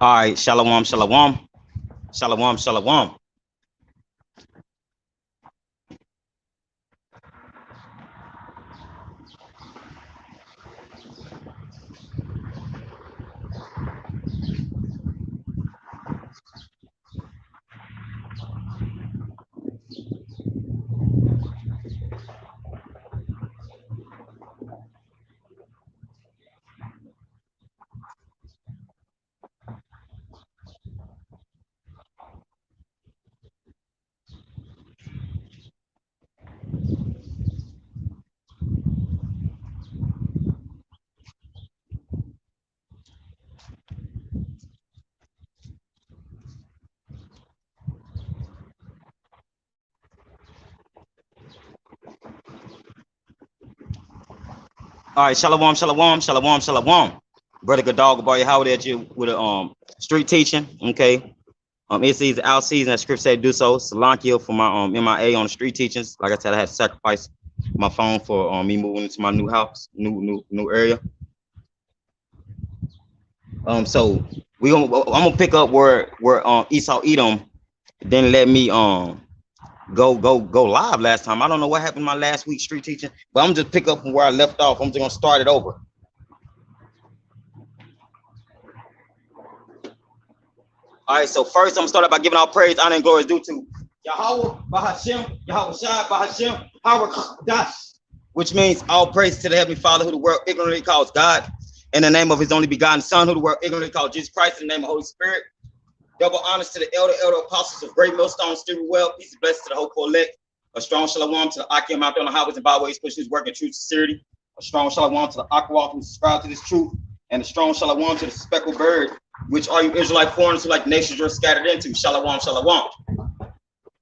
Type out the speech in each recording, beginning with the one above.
All right, shalom, shalom, shalom, shalom. All right, shalom, shalom, shalom, shalom. Brother Godal Gabar, how at you with a street teaching, okay? It's season out season as script said do so. Salankia for my MIA on the street teachings. Like I said, I had to sacrifice my phone for me moving into my new house, new area. So I'm gonna pick up where Esau Edom didn't let me go live last time. I don't know what happened my last week street teaching, but I'm just pick up from where I left off. I'm just gonna start it over. All right, so first I'm gonna start out by giving all praise, honor, and glory is due to Yahweh, Bahashem, Yahweh Shai, Bahashem, Harakash, which means all praise to the Heavenly Father, who the world ignorantly calls God, in the name of His only begotten Son, who the world ignorantly calls Jesus Christ, in the name of the Holy Spirit. Double honors to the elder apostles of Great Millstone, Stephen Well, peace and blessings to the hopeful elect. A strong shalom to the Akim out there on the highways and byways, pushing His work in truth and sincerity. A strong shalom to the Aquawalk who subscribe to this truth, and a strong shalom to the speckled bird, which are you Israelite foreigners who like nations you're scattered into. Shalom, shalom.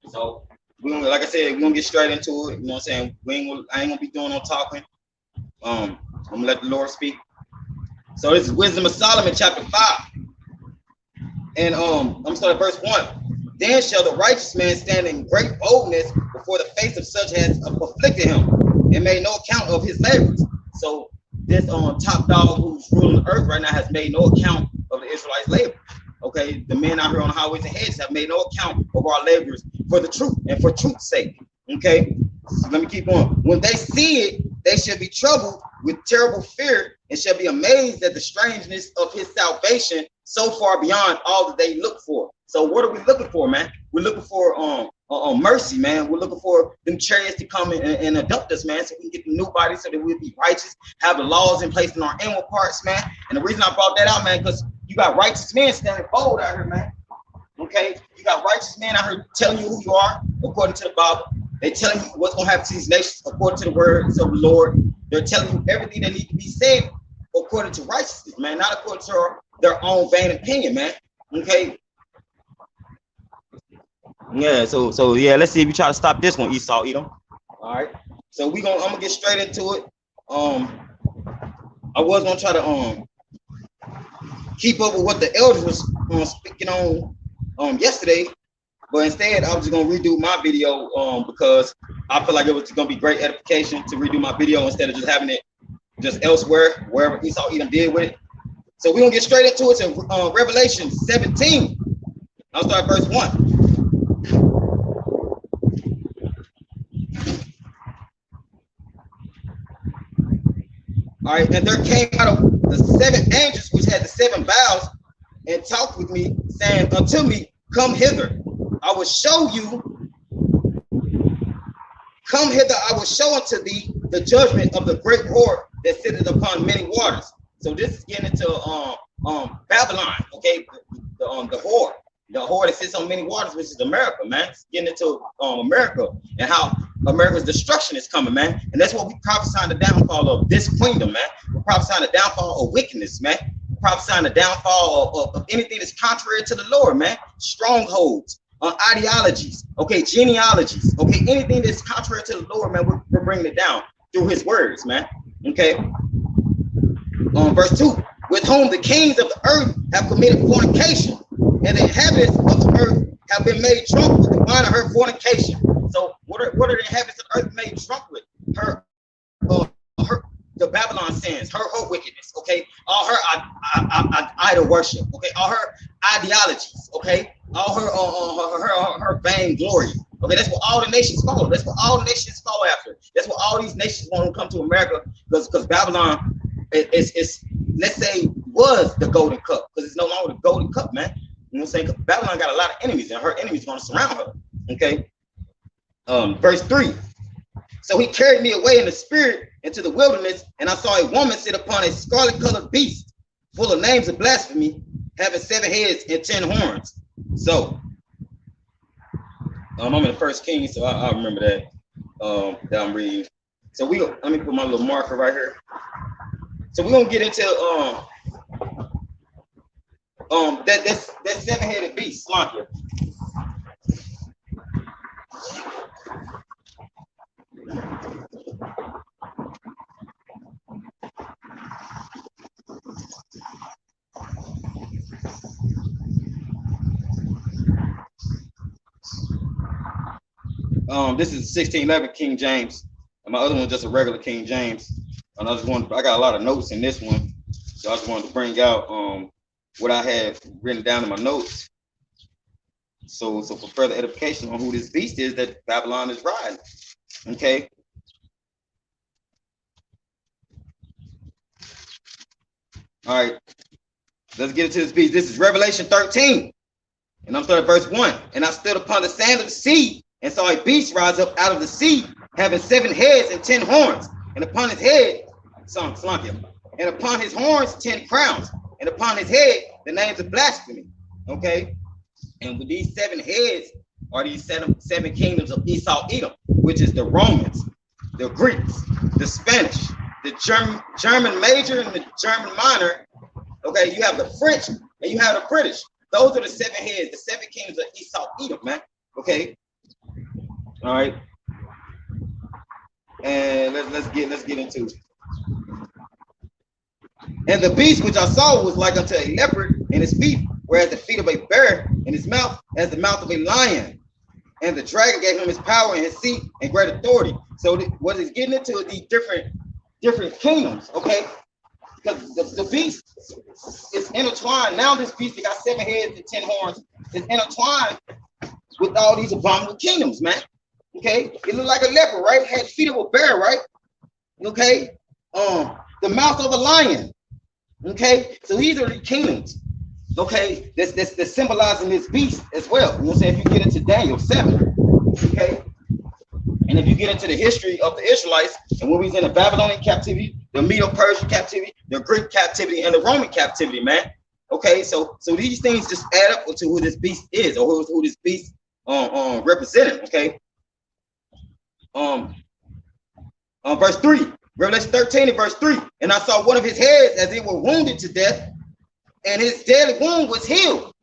So we gonna, like I said, we're gonna get straight into it. You know what I'm saying? I ain't gonna be doing no talking. I'm gonna let the Lord speak. So this is Wisdom of Solomon, chapter 5. And I'm gonna start at verse 1. Then shall the righteous man stand in great boldness before the face of such as afflicted him, and made no account of his labors. So this top dog who's ruling the earth right now has made no account of the Israelites' labor. Okay, the men out here on the highways and hedges have made no account of our labors for the truth and for truth's sake. Okay, so let me keep on. When they see it, they shall be troubled with terrible fear and shall be amazed at the strangeness of his salvation, so far beyond all that they look for. So what are we looking for, man? We're looking for mercy, man. We're looking for them chariots to come and adopt us, man, so we can get the new body, so that we'll be righteous, have the laws in place in our inward parts, man. And the reason I brought that out, man, because you got righteous men standing bold out here, man. Okay, you got righteous men out here telling you who you are according to the Bible. They're telling you what's going to happen to these nations according to the words of the Lord. They're telling you everything that needs to be said according to righteousness, man, not according to their own vain opinion, man. Okay. Yeah, so yeah, let's see if you try to stop this one, Esau Edom. All right. So I'm gonna get straight into it. I was gonna try to keep up with what the elders was speaking on yesterday, but instead I was just gonna redo my video because I feel like it was gonna be great edification to redo my video instead of just having it just elsewhere, wherever Esau Edom did with it. So we're gonna get straight into it in Revelation 17. I'll start verse 1. All right, and there came out of the 7 angels which had the 7 vials and talked with me, saying unto me, come hither, I will show you. Come hither, I will show unto thee the judgment of the great whore that sitteth upon many waters. So this is getting into Babylon, okay, the whore that sits on many waters, which is America, man. It's getting into America and how America's destruction is coming, man. And that's what we prophesying the downfall of this kingdom, man. We're prophesying the downfall of wickedness, man. We're prophesying the downfall of anything that's contrary to the Lord, man. Strongholds, ideologies, okay, genealogies, okay, anything that's contrary to the Lord, man, we're bringing it down through his words, man. Okay. Verse 2, with whom the kings of the earth have committed fornication, and the inhabitants of the earth have been made drunk with the wine of her fornication. So what are the inhabitants of the earth made drunk with? The the Babylon sins, her wickedness, okay, all her idol worship, okay, all her ideologies, okay, all her vain glory, okay. That's what all the nations follow. That's what all the nations follow after. That's what all these nations want to come to America, because Babylon is let's say was the golden cup, because it's no longer the golden cup, man. You know what I'm saying? Babylon got a lot of enemies, and her enemies going to surround her. Okay. Verse 3. So he carried me away in the spirit into the wilderness, and I saw a woman sit upon a scarlet-colored beast, full of names of blasphemy, having 7 heads and 10 horns. So I'm in the First Kings, so I remember that that I'm reading. So let me put my little marker right here. So we're gonna get into that 7-headed beast, Slakia. This is 1611 King James, and my other one's just a regular King James. And I got a lot of notes in this one, so I just wanted to bring out what I had written down in my notes. So for further edification on who this beast is that Babylon is riding. Okay. All right. Let's get into this beast. This is Revelation 13. And I'm starting at verse 1. And I stood upon the sand of the sea and saw a beast rise up out of the sea, having 7 heads and 10 horns. And upon his head, and upon his horns 10 crowns. And upon his head the names of blasphemy. Okay. And with these 7 heads are these seven kingdoms of Esau Edom, which is the Romans, the Greeks, the Spanish, the German major and the German minor. Okay, you have the French and you have the British. Those are the 7 heads, the 7 kingdoms of Esau Edom, man. Okay. All right. And let's get into it. And the beast which I saw was like unto a leopard, and his feet were as the feet of a bear, and his mouth as the mouth of a lion. And the dragon gave him his power and his seat and great authority. So what is getting into is these different kingdoms, okay? Because the beast is intertwined. Now this beast that got 7 heads and 10 horns is intertwined with all these abominable kingdoms, man. Okay, it looked like a leopard, right? Had feet of a bear, right? Okay, the mouth of a lion. Okay, so these are the kingdoms. Okay, that's symbolizing this beast as well. You know what I'm saying? If you get into Daniel 7, okay, and if you get into the history of the Israelites and when we was in the Babylonian captivity, the Medo-Persian captivity, the Greek captivity, and the Roman captivity, man. Okay, so these things just add up to who this beast is, or who this beast representing. Okay. Verse 3, Revelation 13 and verse 3. And I saw one of his heads as it were wounded to death, and his deadly wound was healed.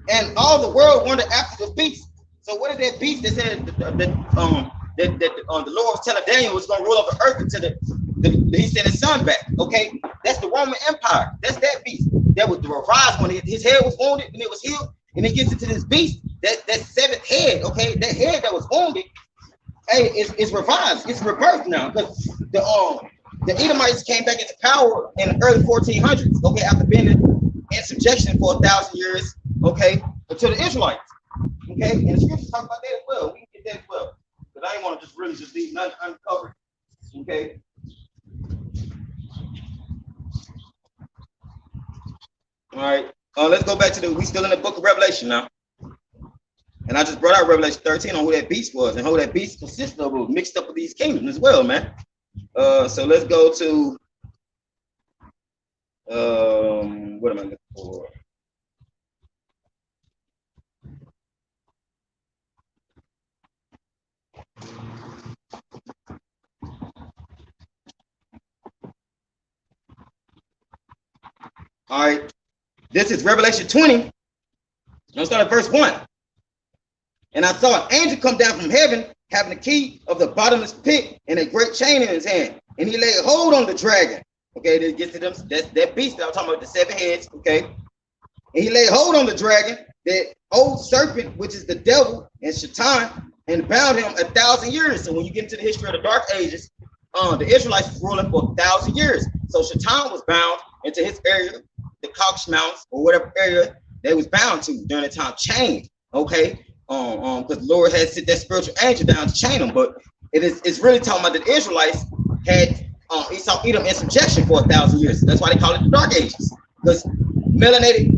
And all the world wondered after the beast. So what is that beast that said that the Lord was telling Daniel was going to rule over earth until he sent his son back? Okay, that's the Roman Empire. That's that beast that was the revised when his head was wounded and it was healed. And it gets into this beast, that 7th head. Okay, that head that was wounded, hey, it's revised. It's rebirthed now, because the Edomites came back into power in the early 1400s. Okay, after being in subjection for 1,000 years. Okay, to the Israelites. Okay, and the scriptures talk about that as well. We can get that as well, but I ain't want to just leave nothing uncovered. Okay. All right. Let's go back to we still in the book of Revelation now. And I just brought out Revelation 13 on who that beast was and who that beast consists of, mixed up with these kingdoms as well, man. So let's go to what am I looking for? All right. This is Revelation 20. I'll start at verse 1. And I saw an angel come down from heaven, having the key of the bottomless pit and a great chain in his hand. And he laid hold on the dragon. Okay, this gets to them. That's that beast that I'm talking about, the 7 heads. Okay. And he laid hold on the dragon, that old serpent, which is the devil and Shaitan, and bound him 1,000 years. So when you get into the history of the Dark Ages, the Israelites was ruling for 1,000 years. So Shaitan was bound into his area, the Caucasus Mountains or whatever area they was bound to during the time, chained. Okay, because the Lord had sent that spiritual angel down to chain them. But it's really talking about that the Israelites had Esau Edom in subjection for 1,000 years. That's why they call it the Dark Ages. Because melanated,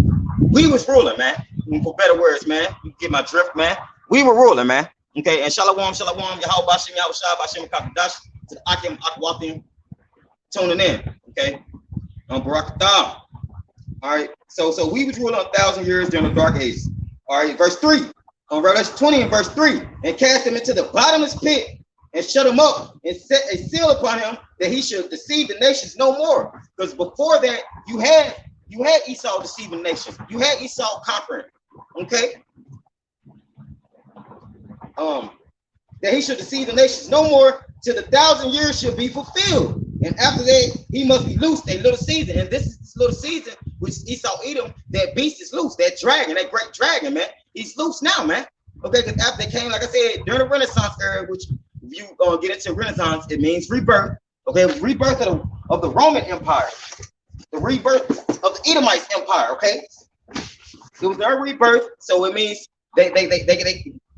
we was ruling, man. For better words, man. You get my drift, man. We were ruling, man. Okay, and shalom, Yahweh Bashem, Yahweh Shah, Bashem Kakadash, to the Akim Akwatim tuning in. Okay, Barakatam. All right, so we was ruling 1,000 years during the Dark Ages. All right, verse 3. On Revelation 20 and verse 3, and cast him into the bottomless pit and shut him up and set a seal upon him that he should deceive the nations no more. Because before that, you had Esau deceiving nations. You had Esau conquering. Okay. That he should deceive the nations no more till the 1,000 years should be fulfilled. And after that, he must be loosed a little season. And this is this little season, which Esau Edom, that beast is loose. That dragon, that great dragon, man. He's loose now, man. Okay, because after they came, like I said, during the Renaissance era, which if you get into Renaissance, it means rebirth. Okay, rebirth of the Roman Empire, the rebirth of the Edomite Empire. Okay, it was their rebirth, so it means they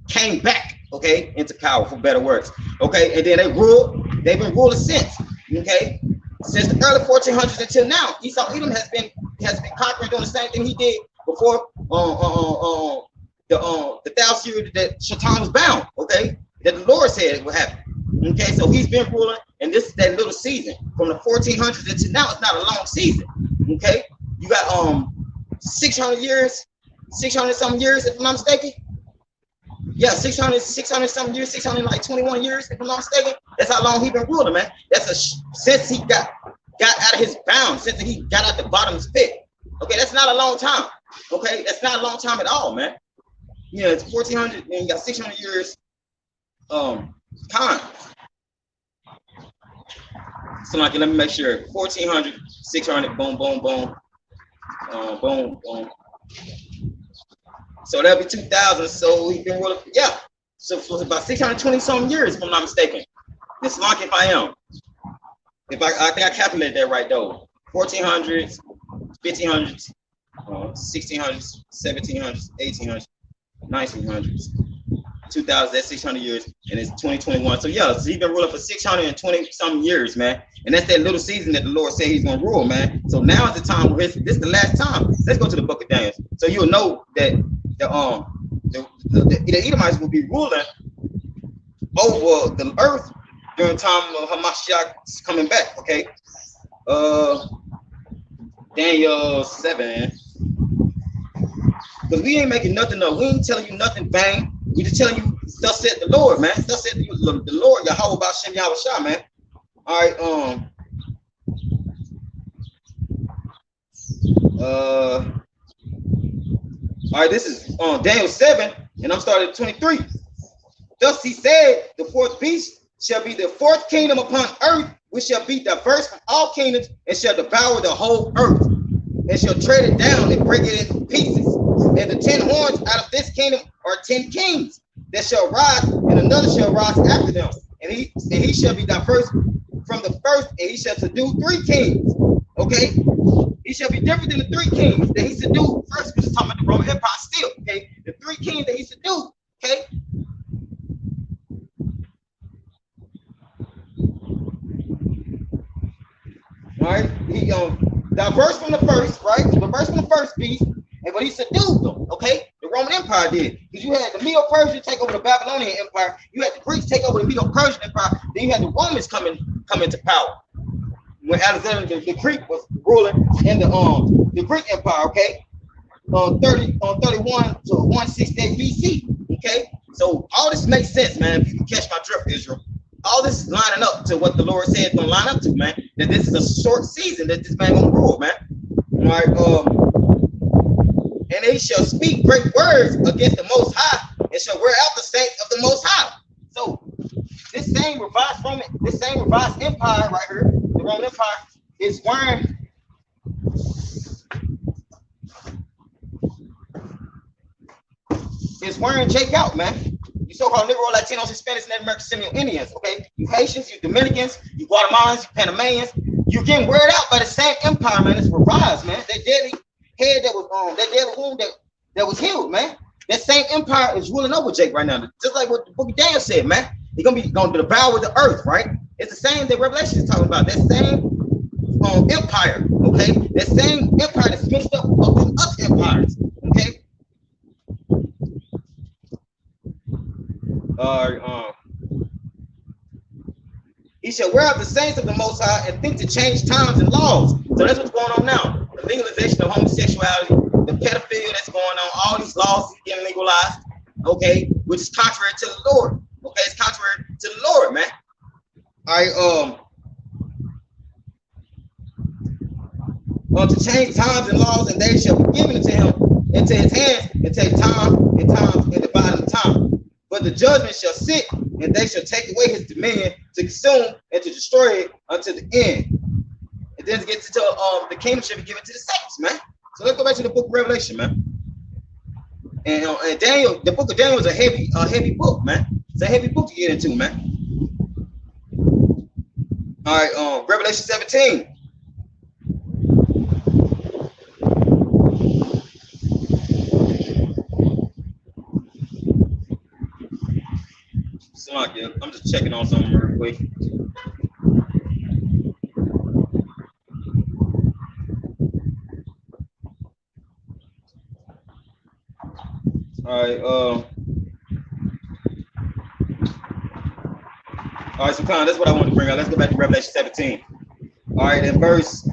came back, okay, into power, for better words. Okay, and then they've been ruling since. Okay, since the early 1400s until now, Esau Edom has been conquering, doing the same thing he did before the 1,000 years that Shaitan was bound, okay, that the Lord said it would happen. Okay, so he's been ruling, and this is that little season from the 1400s until now. It's not a long season. Okay, you got 600 years, 600 something years, if I'm not mistaken. Yeah, 600 something years, 621 years, if I'm not mistaken. That's how long he's been ruling, man. Since he got out of his bounds, since he got out the bottomless pit. Okay, that's not a long time. Okay, that's not a long time at all, man. Yeah, it's 1400 and you got 600 years time. So like, let me make sure. 1400, 600, boom, boom, boom, boom, boom. So that'll be 2000. So he's been ruling, yeah. So it's about 620 something years, if I'm not mistaken. It's like if I am. I think I calculated that right though. 1400s, 1500s, 1600s, 1700s, 1800s, 1900s, 2000. That's 600 years, and it's 2021. So yeah, so he's been ruling for 620 some years, man. And that's that little season that the Lord said he's gonna rule, man. So now is the time where this is the last time. Let's go to the book of Daniel, so you'll know that the Edomites will be ruling over the earth during the time of Hamashiach coming back. Okay, Daniel 7. Because we ain't making nothing up. We ain't telling you nothing vain. We just telling you, thus said the Lord, man. Thus said the Lord, Yahweh Bashem Yahweh Shah, man. All right, all right, this is Daniel 7, and I'm starting at 23. Thus he said, the fourth beast shall be the fourth kingdom upon earth, which shall be diverse from all kingdoms, and shall devour the whole earth, and shall tread it down and break it into pieces. And the 10 horns out of this kingdom are 10 kings that shall rise, and another shall rise after them. And he shall be diverse from the first, and he shall subdue 3 kings. Okay, he shall be different than the 3 kings that he subdued first, which is talking about the Roman Empire still. Okay, the 3 kings that he subdued. Okay. All right, he diverse from the first, right? Diverse from the first beast, and but he subdued them. Okay, the Roman Empire did, because you had the Medo-Persian take over the Babylonian Empire, you had the Greeks take over the Medo-Persian Empire, then you had the Romans come into power when Alexander the Greek was ruling in the Greek Empire. Okay, on 31 to 168 BC. Okay, so all this makes sense, man. If you can catch my drift, Israel. All this is lining up to what the Lord said it's gonna line up to, man. That this is a short season that this man gonna rule, man. All right, and he shall speak great words against the Most High, and shall wear out the saints of the Most High. So this same revised empire right here, the Roman Empire, is wearing Jake out, man. You so-called Negro, Latinos, Hispanics, Native Americans, Seminole Indians, okay? You Haitians, you Dominicans, you Guatemalans, you Panamanians, you're getting weared out by the same empire, man. It's rise, man. That deadly head that was that deadly wound that was healed, man. That same empire is ruling over Jake right now. Just like what the book of Daniel said, man. He's gonna devour the earth, right? It's the same that Revelation is talking about. That same empire, okay? That same empire that's mixed up with other empires, okay? He shall wear out the saints of the Most High and think to change times and laws. So that's what's going on now. The legalization of homosexuality, the pedophilia that's going on, all these laws getting legalized, okay, which is contrary to the Lord. Okay, it's contrary to the Lord, man. All right, to change times and laws, and they shall be given to him into his hands, and take time and divide the time. But the judgment shall sit, and they shall take away his dominion to consume and to destroy it unto the end. And then it gets into the kingdom shall be given to the saints, man. So let's go back to the book of Revelation, man. And Daniel, the book of Daniel is a heavy book, man. It's a heavy book to get into, man. All right, Revelation 17. I'm just checking on something real quick. All right, so Con, that's what I want to bring out. Let's go back to Revelation 17. All right, in verse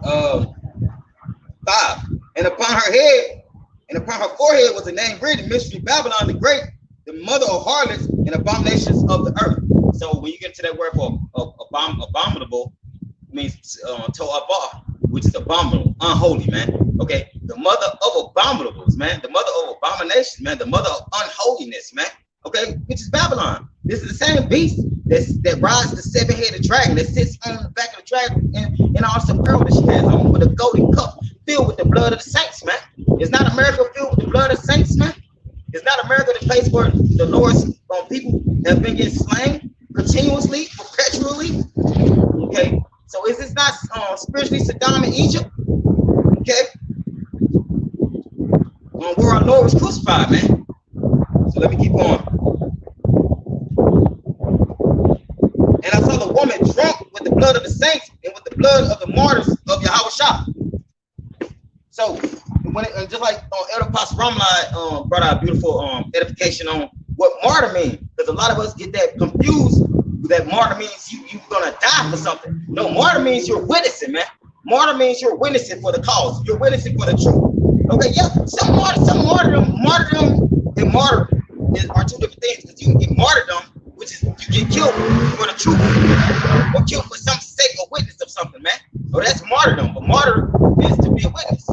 5. And upon her head and upon her forehead was a name written, Mystery Babylon the Great, the mother of harlots and abominations of the earth. So when you get to that word for abominable, means to'abah, which is abominable, unholy, man. Okay, the mother of abominables, man. The mother of abominations, man. The mother of unholiness, man. Okay, which is Babylon. This is the same beast that rides the seven-headed dragon that sits on the back of the dragon and all some pearl that she has on with a golden cup filled with the blood of the saints, man. Is not America filled with the blood of the saints, man? Is not America the place where the Lord's people have been getting slain continuously, perpetually? Okay, so is this not spiritually Saddam in Egypt? Okay, where our Lord was crucified, man. So let me keep going. And I saw the woman drunk with the blood of the saints and with the blood of the martyrs of Yahweh. So when it, just like Elder Pastor Ramlai brought out beautiful edification on what martyr means, because a lot of us get that confused. That martyr means you're gonna die for something. No, martyr means you're witnessing, man. Martyr means you're witnessing for the cause. You're witnessing for the truth. Okay, yeah. Some martyrdom and martyr are two different things. Because you can get martyrdom, which is you get killed for the truth, or killed for some sake or witness of something, man. So that's martyrdom. But martyr is to be a witness.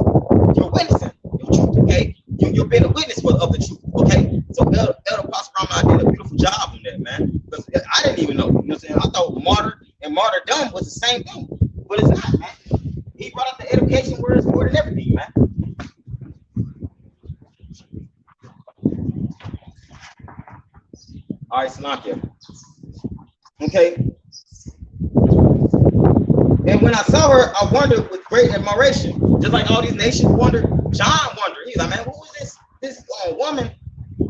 You're witnessing the truth, okay? You're being a witness of the truth, okay? So Elder Pastor Ramlai did a beautiful job on that, man. Because I didn't even know. You know what I'm saying? I thought martyr and martyrdom was the same thing, but it's not, man. He brought up the education words more than everything, man. All right, Salakia. Okay. And when I saw her, I wondered with great admiration. Just like all these nations wondered, John wondered. He's like, man, who is this woman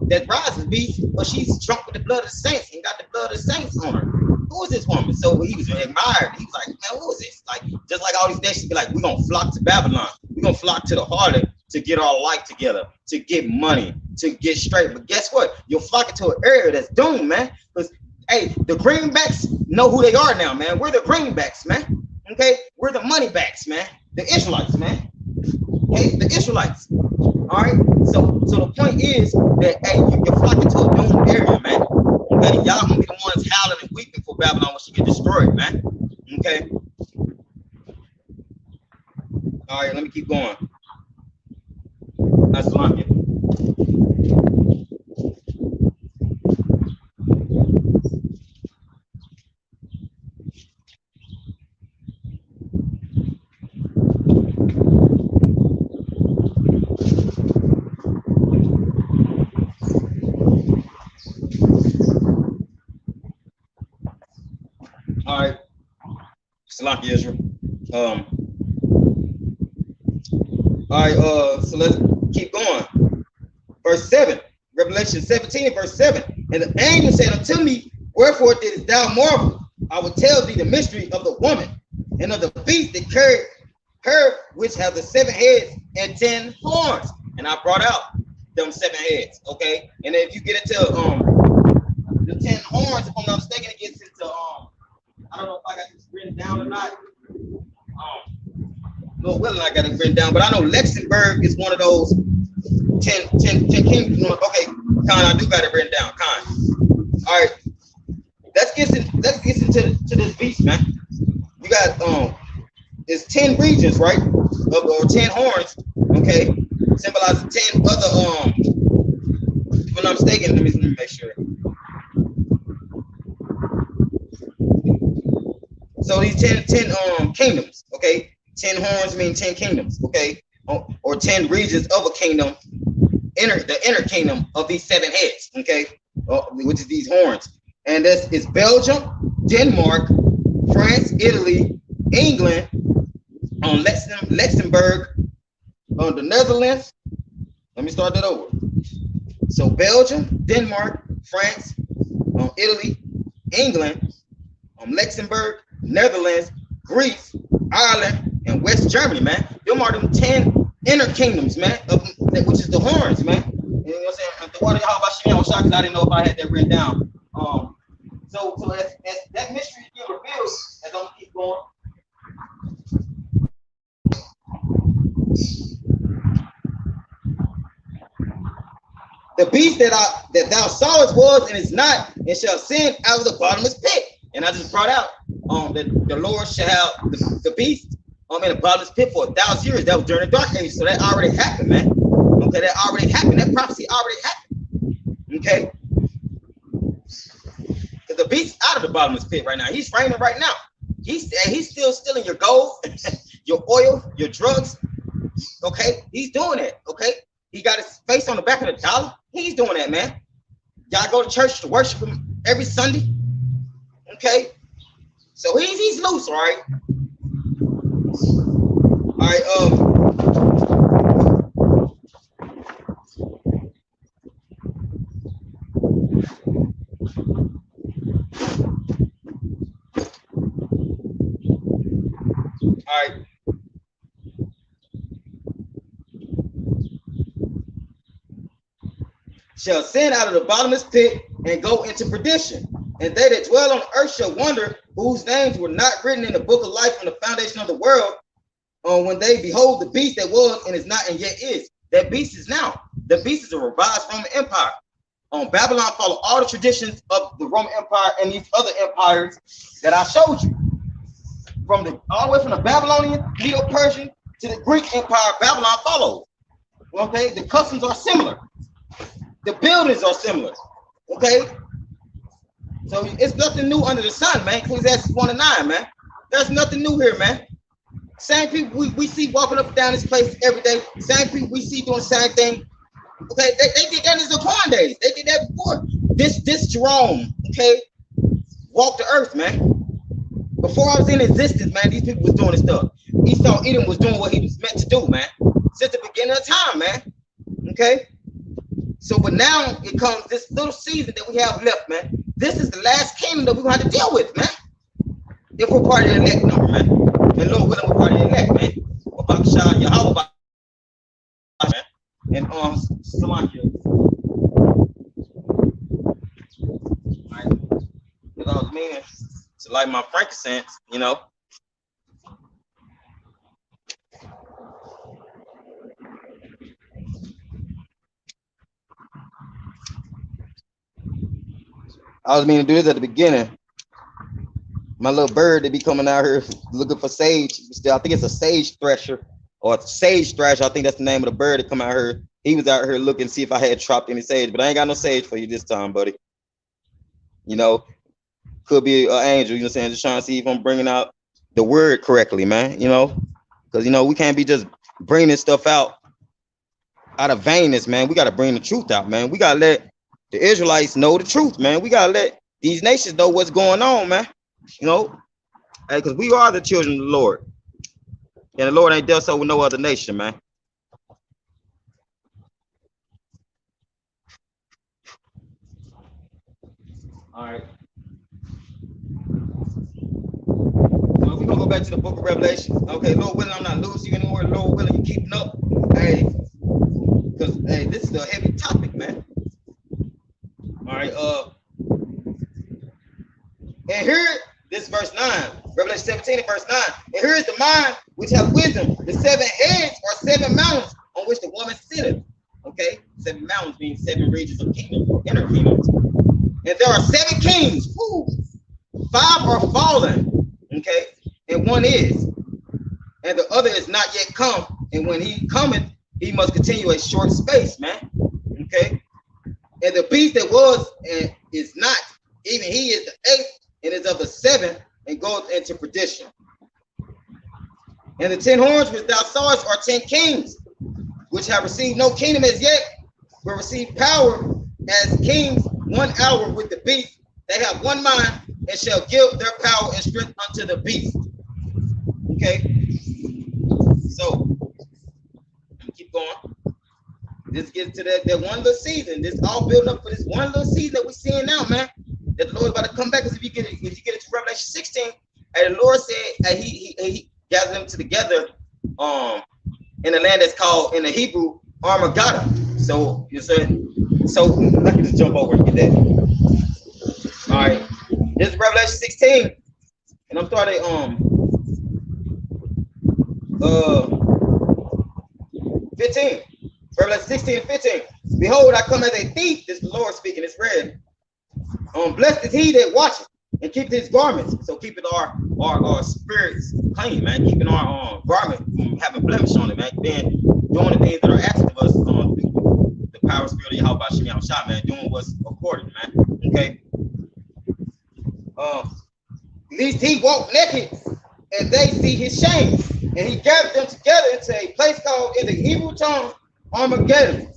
that rises beast, but she's drunk with the blood of the saints and got the blood of the saints on her? Who is this woman? So he was admired. He was like, man, who is this? Like, just like all these nations be like, we're gonna flock to Babylon. We're gonna flock to the harlot to get our life together, to get money, to get straight. But guess what? You're flocking to an area that's doomed, man. Because hey, the greenbacks know who they are now, man. We're the greenbacks, man. Okay, we're the moneybacks, man. The Israelites, man. Okay, the Israelites. All right. So the point is that hey, you're flocking to a doomed area, man. Okay, y'all gonna be the ones howling and weeping for Babylon when she get destroyed, man. Okay. All right, let me keep going. That's Salakia. Salaki Israel. All right, so let's keep going. Verse 7, Revelation 17, verse 7. And the angel said unto me, wherefore didst thou marvel? I will tell thee the mystery of the woman and of the beast that carried her, which have the 7 heads and 10 horns. And I brought out them 7 heads, okay? And then if you get into the 10 horns, if I'm not mistaken, it gets into I don't know if I got this written down or not. Lord willing, I got it written down, but I know Luxembourg is one of those 10 kingdoms. Okay, Con, I do got it written down. Con. All right, let's get into this beast, man. You got it's 10 regions, right? Or 10 horns, okay, symbolizing 10 other if I'm not mistaken, let me make sure. So these 10 kingdoms, okay? 10 horns mean 10 kingdoms, okay? Or 10 regions of a kingdom, the inner kingdom of these 7 heads, okay? Which is these horns. And this is Belgium, Denmark, France, Italy, England, Luxembourg, the Netherlands. Let me start that over. So Belgium, Denmark, France, Italy, England, Luxembourg, Netherlands, Greece, Ireland, and West Germany, man. Them are them 10 inner kingdoms, man, which is the horns, man. You know what I'm saying? The water, how about Shimei on shot, because I didn't know if I had that written down. So as that mystery is being revealed, as I'm gonna keep going. The beast that thou sawest was and is not, and shall ascend out of the bottomless pit. And I just brought out that the Lord shall have the beast in the bottomless pit for 1,000 years. That was during the dark age, so that already happened, man. Okay, that already happened. That prophecy already happened. Okay, because the beast's out of the bottomless pit right now. He's reigning right now. He's still stealing your gold, your oil, your drugs. Okay, he's doing it. Okay, he got his face on the back of the dollar. He's doing that, man. Y'all go to church to worship him every Sunday. Okay, so he's loose, all right. All right, shall ascend out of the bottomless pit and go into perdition. And they that dwell on earth shall wonder, whose names were not written in the book of life from the foundation of the world, when they behold the beast that was and is not and yet is. That beast is now. The beast is a revised Roman Empire. Babylon followed all the traditions of the Roman Empire and these other empires that I showed you. All the way from the Babylonian, Medo-Persian to the Greek Empire, Babylon follows. Okay, the customs are similar. The buildings are similar. Okay, so it's nothing new under the sun, man. Ecclesiastes 1:9, man. There's nothing new here, man. Same people we see walking up and down this place every day. Same people we see doing the same thing. Okay, they did that in the Zaquan days. They did that before. This Jerome, okay, walked the earth, man. Before I was in existence, man, these people was doing this stuff. Esau Edom was doing what he was meant to do, man. Since the beginning of time, man. Okay. So, but now it comes this little season that we have left, man. This is the last kingdom that we're going to have to deal with, man. If we're part of the elect number, man. And Lord willing, we're part of the elect, man. Babakshah, Yahweh, man. And Slovakia. Right. Because I was meaning to light my frankincense, you know. I was meaning to do this at the beginning. My little bird, they be coming out here looking for sage. I think it's a sage thresher or sage thrasher. I think that's the name of the bird that come out here. He was out here looking to see if I had dropped any sage, but I ain't got no sage for you this time, buddy. You know, could be an angel, you know what I'm saying? Just trying to see if I'm bringing out the word correctly, man, you know? Because, you know, we can't be just bringing this stuff out of vainness, man. We got to bring the truth out, man. We got to let the Israelites know the truth, man. We got to let these nations know what's going on, man. You know, Hey, because we are the children of the Lord. And the Lord ain't dealt so with no other nation, man. All right. So we're gonna go back to the book of Revelation. Okay, Lord willing, I'm not losing you anymore. Lord willing, you keeping up. Hey, because hey, this is a heavy topic, man. All right, and here, this is verse 9, Revelation 17 and verse 9. And here is the mind which have wisdom. The 7 heads are 7 mountains on which the woman sitteth. Okay, 7 mountains means 7 regions of kingdom, inner kingdoms. And there are 7 kings. Woo. 5 are fallen. Okay, and 1 is. And the other is not yet come. And when he cometh, he must continue a short space, man. Okay. And the beast that was and is not, even he is the 8th and is of the 7th and goeth into perdition. And the 10 horns which thou sawest are 10 kings, which have received no kingdom as yet, but receive power as kings 1 hour with the beast. They have 1 mind and shall give their power and strength unto the beast. Okay. So keep going. This gets to that one little season. This all building up for this one little season that we're seeing now, man. That the Lord is about to come back. Because if you get it to Revelation 16, and the Lord said he gathered them together in the land that's called in the Hebrew Armageddon. So you said, so let me just jump over and get that. All right, this is Revelation 16, and I'm starting 15. Revelation 16 and 15. Behold, I come as a thief. This is the Lord speaking. It's read. Blessed is he that watcheth and keep his garments. So keeping our spirits clean, man. Keeping our garment from having blemish on it, man. Then doing the things that are asked of us through the power of spirit of Yahweh Shem Yahushua, man. Doing what's according, man. Okay. Lest he walk naked and they see his shame. And he gathered them together into a place called in the Hebrew tongue Armageddon.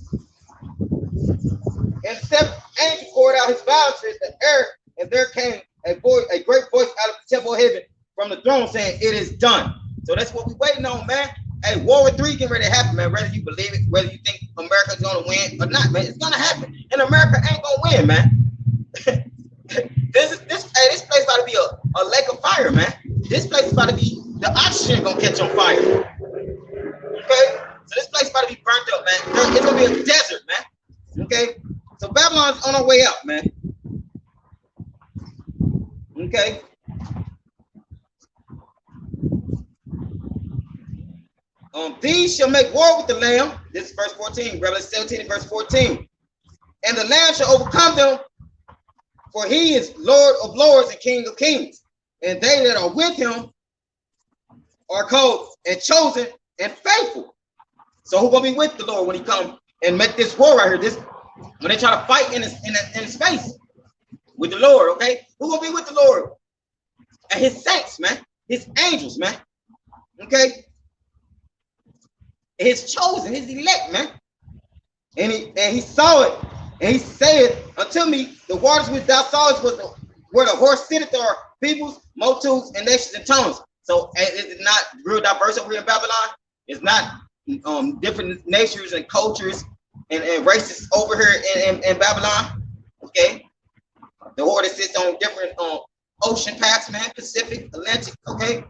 And the 7th angel poured out his vials in the air, and there came a great voice out of the temple of heaven from the throne saying, "It is done." So that's what we're waiting on, man. Hey, World War III getting ready to happen, man. Whether you believe it, whether you think America's gonna win or not, man, it's gonna happen. And America ain't gonna win, man. This place about to be a lake of fire, man. This place is about to be, the oxygen gonna catch on fire. Okay, so this place about to be burnt up, man. It's gonna be a desert, man. Okay, so Babylon's on our way out, man. Okay. These shall make war with the Lamb. This is verse 14, Revelation 17 and verse 14. And the Lamb shall overcome them, for he is Lord of lords and King of kings. And they that are with him are called and chosen and faithful. So who gonna be with the Lord when he come and make this war right here? This when they try to fight in space with the Lord, okay? Who gonna be with the Lord? And his saints, man, his angels, man. Okay. His chosen, his elect, man. And he saw it, and he said unto me, the waters which thou sawest was where the horse sitteth are peoples, multitudes, and nations and tongues. So it's not real diverse over here in Babylon. It's not different nations and cultures and races over here in Babylon. Okay. The horse that sits on different ocean paths, man, Pacific, Atlantic, okay.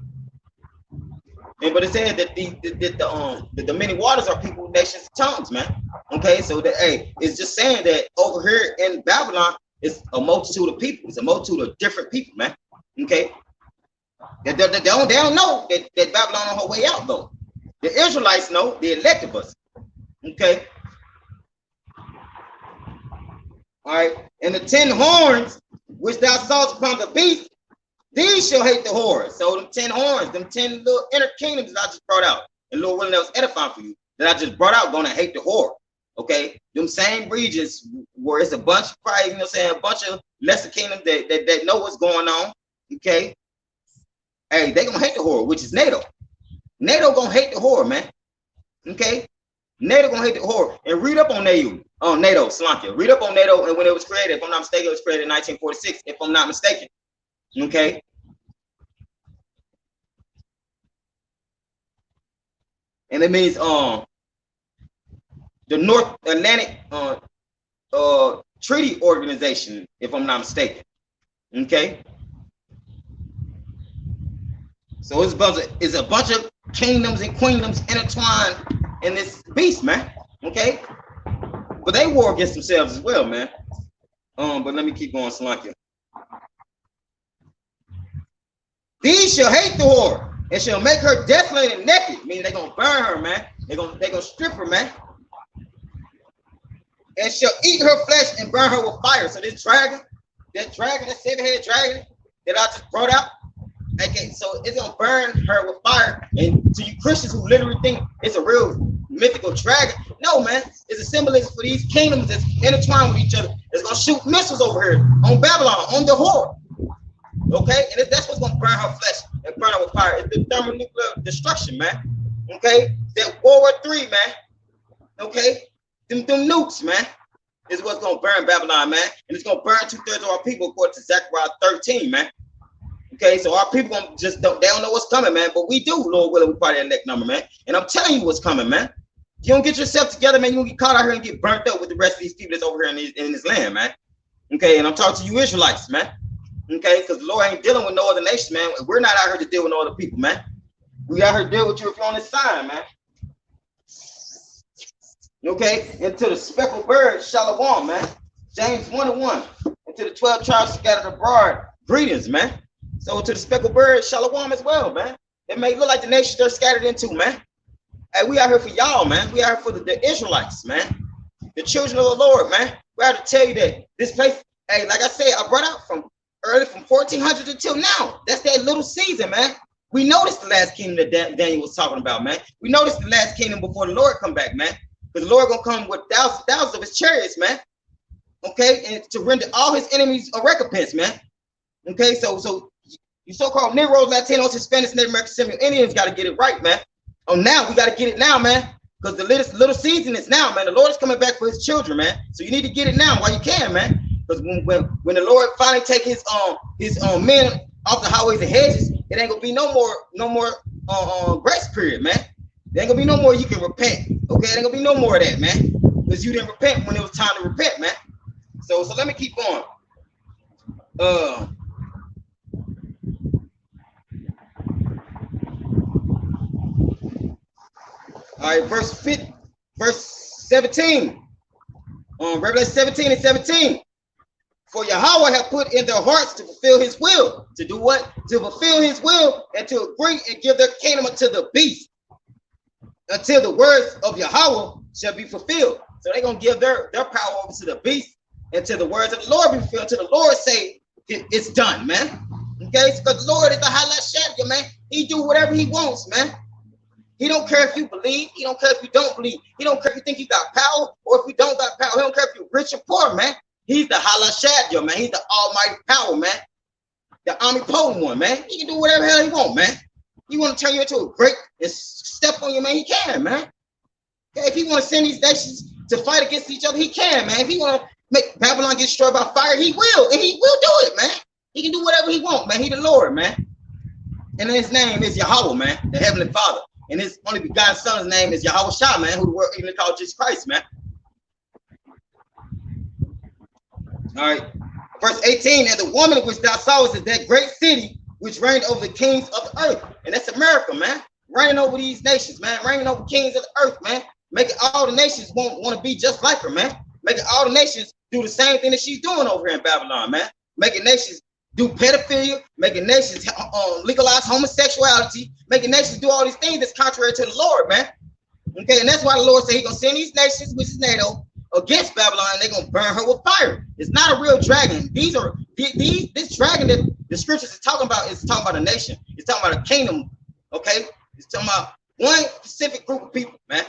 But it said that the many waters are people, nations, tongues, man. Okay, so that it's just saying that over here in Babylon, it's a multitude of people. It's a multitude of different people, man. Okay, they don't know that Babylon on her way out though. The Israelites know, the elect of us. Okay. All right, and the 10 horns which thou sawest upon the beast, these shall hate the whore. So them 10 horns, them 10 little inner kingdoms that I just brought out, and Lord willing that was edifying for you, that I just brought out, gonna hate the whore. Okay, them same regions where it's a bunch of probably, you know, saying a bunch of lesser kingdoms that know what's going on. Okay, hey, they gonna hate the whore, which is NATO. NATO gonna hate the whore, man. Okay, NATO gonna hate the whore. And read up on NATO, Slankia. Read up on NATO and when it was created. If I'm not mistaken, it was created in 1946. If I'm not mistaken. Okay. and it means the North Atlantic Treaty Organization, if I'm not mistaken. Okay. So it's a bunch of kingdoms and queendoms intertwined in this beast, man. Okay. But they war against themselves as well, man. But let me keep going, Salakia. These shall hate the whore and shall make her desolate and naked. Meaning they're gonna burn her, man. They're gonna strip her, man. And shall eat her flesh and burn her with fire. So this dragon, that seven-headed dragon that I just brought out, okay, so it's gonna burn her with fire. And to you Christians who literally think it's a real mythical dragon, no, man, it's a symbolism for these kingdoms that's intertwined with each other. It's gonna shoot missiles over here on Babylon, on the whore. Okay, and that's what's gonna burn her flesh and burn her with fire. It's the thermonuclear destruction, man. Okay, that World War III, man. Okay, them nukes, man, is what's gonna burn Babylon, man, and it's gonna burn 2/3 of our people, according to Zechariah 13, man. Okay, so our people just don't know what's coming, man, but we do, Lord willing, we part of that next number, man. And I'm telling you what's coming, man. If you don't get yourself together, man, you gonna get caught out here and get burnt up with the rest of these people that's over here in this land, man. Okay, and I'm talking to you Israelites, man. Okay, because the Lord ain't dealing with no other nation, man. We're not out here to deal with no other people, man. We out here to deal with you if you're on this side, man. Okay, and to the speckled bird, shalom, man. James 1:1. And to the 12 tribes scattered abroad, greetings, man. So to the speckled bird, shalom as well, man. It may look like the nations they're scattered into, man. Hey, we out here for y'all, man. We out here for the Israelites, man. The children of the Lord, man. We have to tell you that this place, hey, like I said, I brought out from 1400 until now. That's that little season, man. We noticed the last kingdom that Daniel was talking about, man. We noticed the last kingdom before the Lord come back, man. Because the Lord gonna come with thousands of his chariots, man. Okay, and to render all his enemies a recompense, man. Okay, so you so-called Negroes, Latinos, Hispanics, Native American Seminole Indians got to get it right, man. Oh, now we got to get it now, man. Because the little season is now, man. The Lord is coming back for his children, man. So you need to get it now while you can, man. Because when the Lord finally take his men off the highways and hedges, it ain't gonna be no more grace period, man. There ain't gonna be no more you can repent. Okay, there ain't gonna be no more of that, man. Because you didn't repent when it was time to repent, man. So let me keep going. All right, verse 17. Revelation 17:17. For Yahweh hath put in their hearts to fulfill his will. To do what? To fulfill his will and to agree and give their kingdom unto the beast, until the words of Yahweh shall be fulfilled. So they're gonna give their power over to the beast until the words of the Lord be fulfilled, until the Lord say it's done, man. Okay, because the Lord is the Halashad, man. He do whatever he wants, man. He don't care if you believe. He don't care if you don't believe. He don't care if you think you got power or if you don't got power. He don't care if you're rich or poor, man. He's the Halashad, man. He's the almighty power, man. The omnipotent one, man. He can do whatever the hell he want, man. He want to turn you into a great and step on you, man. He can, man. Okay, if he want to send these nations to fight against each other, he can, man. If he want to make Babylon get destroyed by fire, he will. And he will do it, man. He can do whatever he want, man. He the Lord, man. And his name is Yahweh, man, the Heavenly Father. And his only begotten son's name is Yahweh Shah, man, who the world even called Jesus Christ, man. All right. Verse 18, and the woman which thou sawest is that great city which reigned over the kings of the earth. And that's America, man. Reigning over these nations, man. Reigning over kings of the earth, man. Making all the nations want to be just like her, man. Making all the nations do the same thing that she's doing over here in Babylon, man. Making nations do pedophilia, making nations legalize homosexuality, making nations do all these things that's contrary to the Lord, man. Okay, and that's why the Lord said he's going to send these nations, which is NATO, against Babylon, and they're going to burn her with fire. It's not a real dragon. This dragon that the scriptures is talking about a nation. It's talking about a kingdom, okay? It's talking about one specific group of people, man.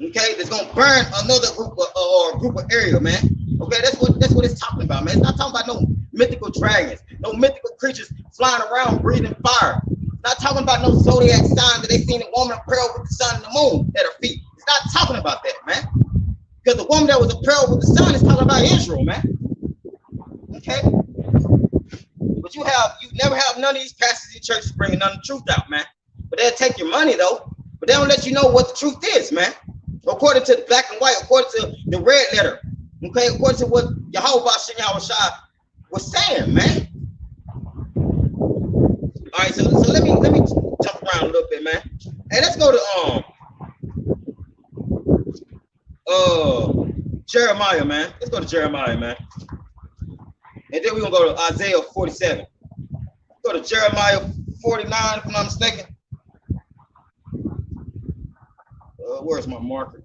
Okay, that's going to burn another group or group of area, man. Okay, that's what it's talking about, man. It's not talking about no mythical dragons, no mythical creatures flying around breathing fire. It's not talking about no zodiac sign that they seen a woman apparelled with the sun and the moon at her feet. It's not talking about that, man. Because the woman that was apparelled with the sun is talking about Israel, man. Okay? But you never have none of these pastors in churches bringing none of the truth out, man. But they'll take your money, though. but they don't let you know what the truth is, man. According to the black and white, according to the red letter, okay, according to what Yahweh Bashem Yahushua was saying, man. All right, so let me jump around a little bit, man. Hey, let's go to Jeremiah, man. Let's go to Jeremiah, man. And then we're gonna go to Isaiah 47. Go to Jeremiah 49, if I'm not mistaken. Where's my marker?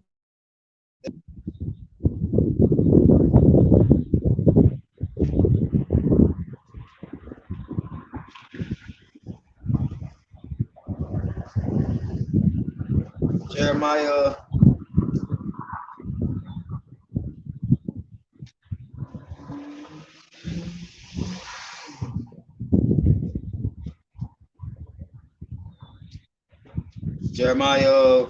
Jeremiah. Jeremiah.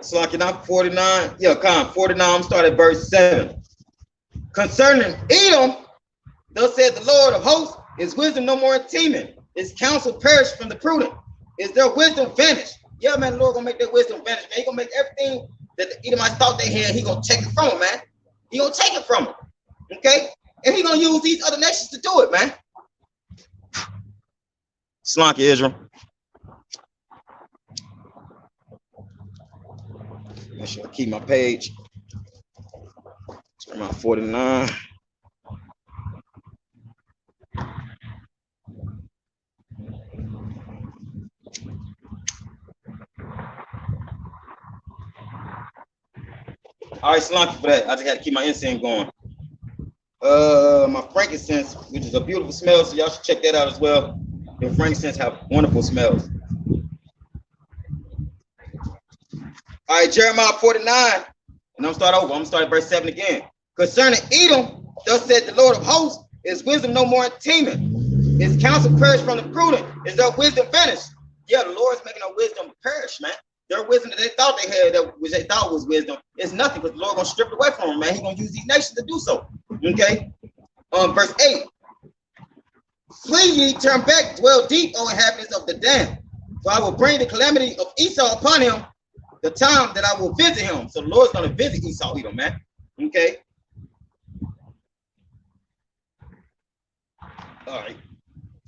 So I cannot 49. Yeah, 49. I'm starting at verse 7. Concerning Edom, thus said the Lord of hosts, is wisdom no more in Teman? His counsel perished from the prudent. Is their wisdom vanished? Yeah, man, the Lord gonna make their wisdom vanish, man. He gonna make everything that the Edomites thought they had, he gonna take it from them, man. He gonna take it from them. Okay? And he gonna use these other nations to do it, man. Slunk Israel. Make sure I keep my page. Jeremiah 49. All right, Slunky for that. I just had to keep my incense going. My frankincense, which is a beautiful smell, so y'all should check that out as well. The frankincense have wonderful smells. All right, Jeremiah 49, and I'm gonna start over. I'm gonna start at verse 7 again. Concerning Edom, thus said the Lord of hosts, is wisdom no more in Teman? His counsel perished from the prudent. Is their wisdom vanished? Yeah, the Lord's making our wisdom perish, man. Their wisdom that they thought they had, that which they thought was wisdom, is nothing, because the Lord gonna strip it away from them, man. He's gonna use these nations to do so. Okay. Verse 8. Flee ye, turn back, dwell deep, O inhabitants of the Dan. For I will bring the calamity of Esau upon him, the time that I will visit him. So the Lord's gonna visit Esau, Edom, man. Okay. All right.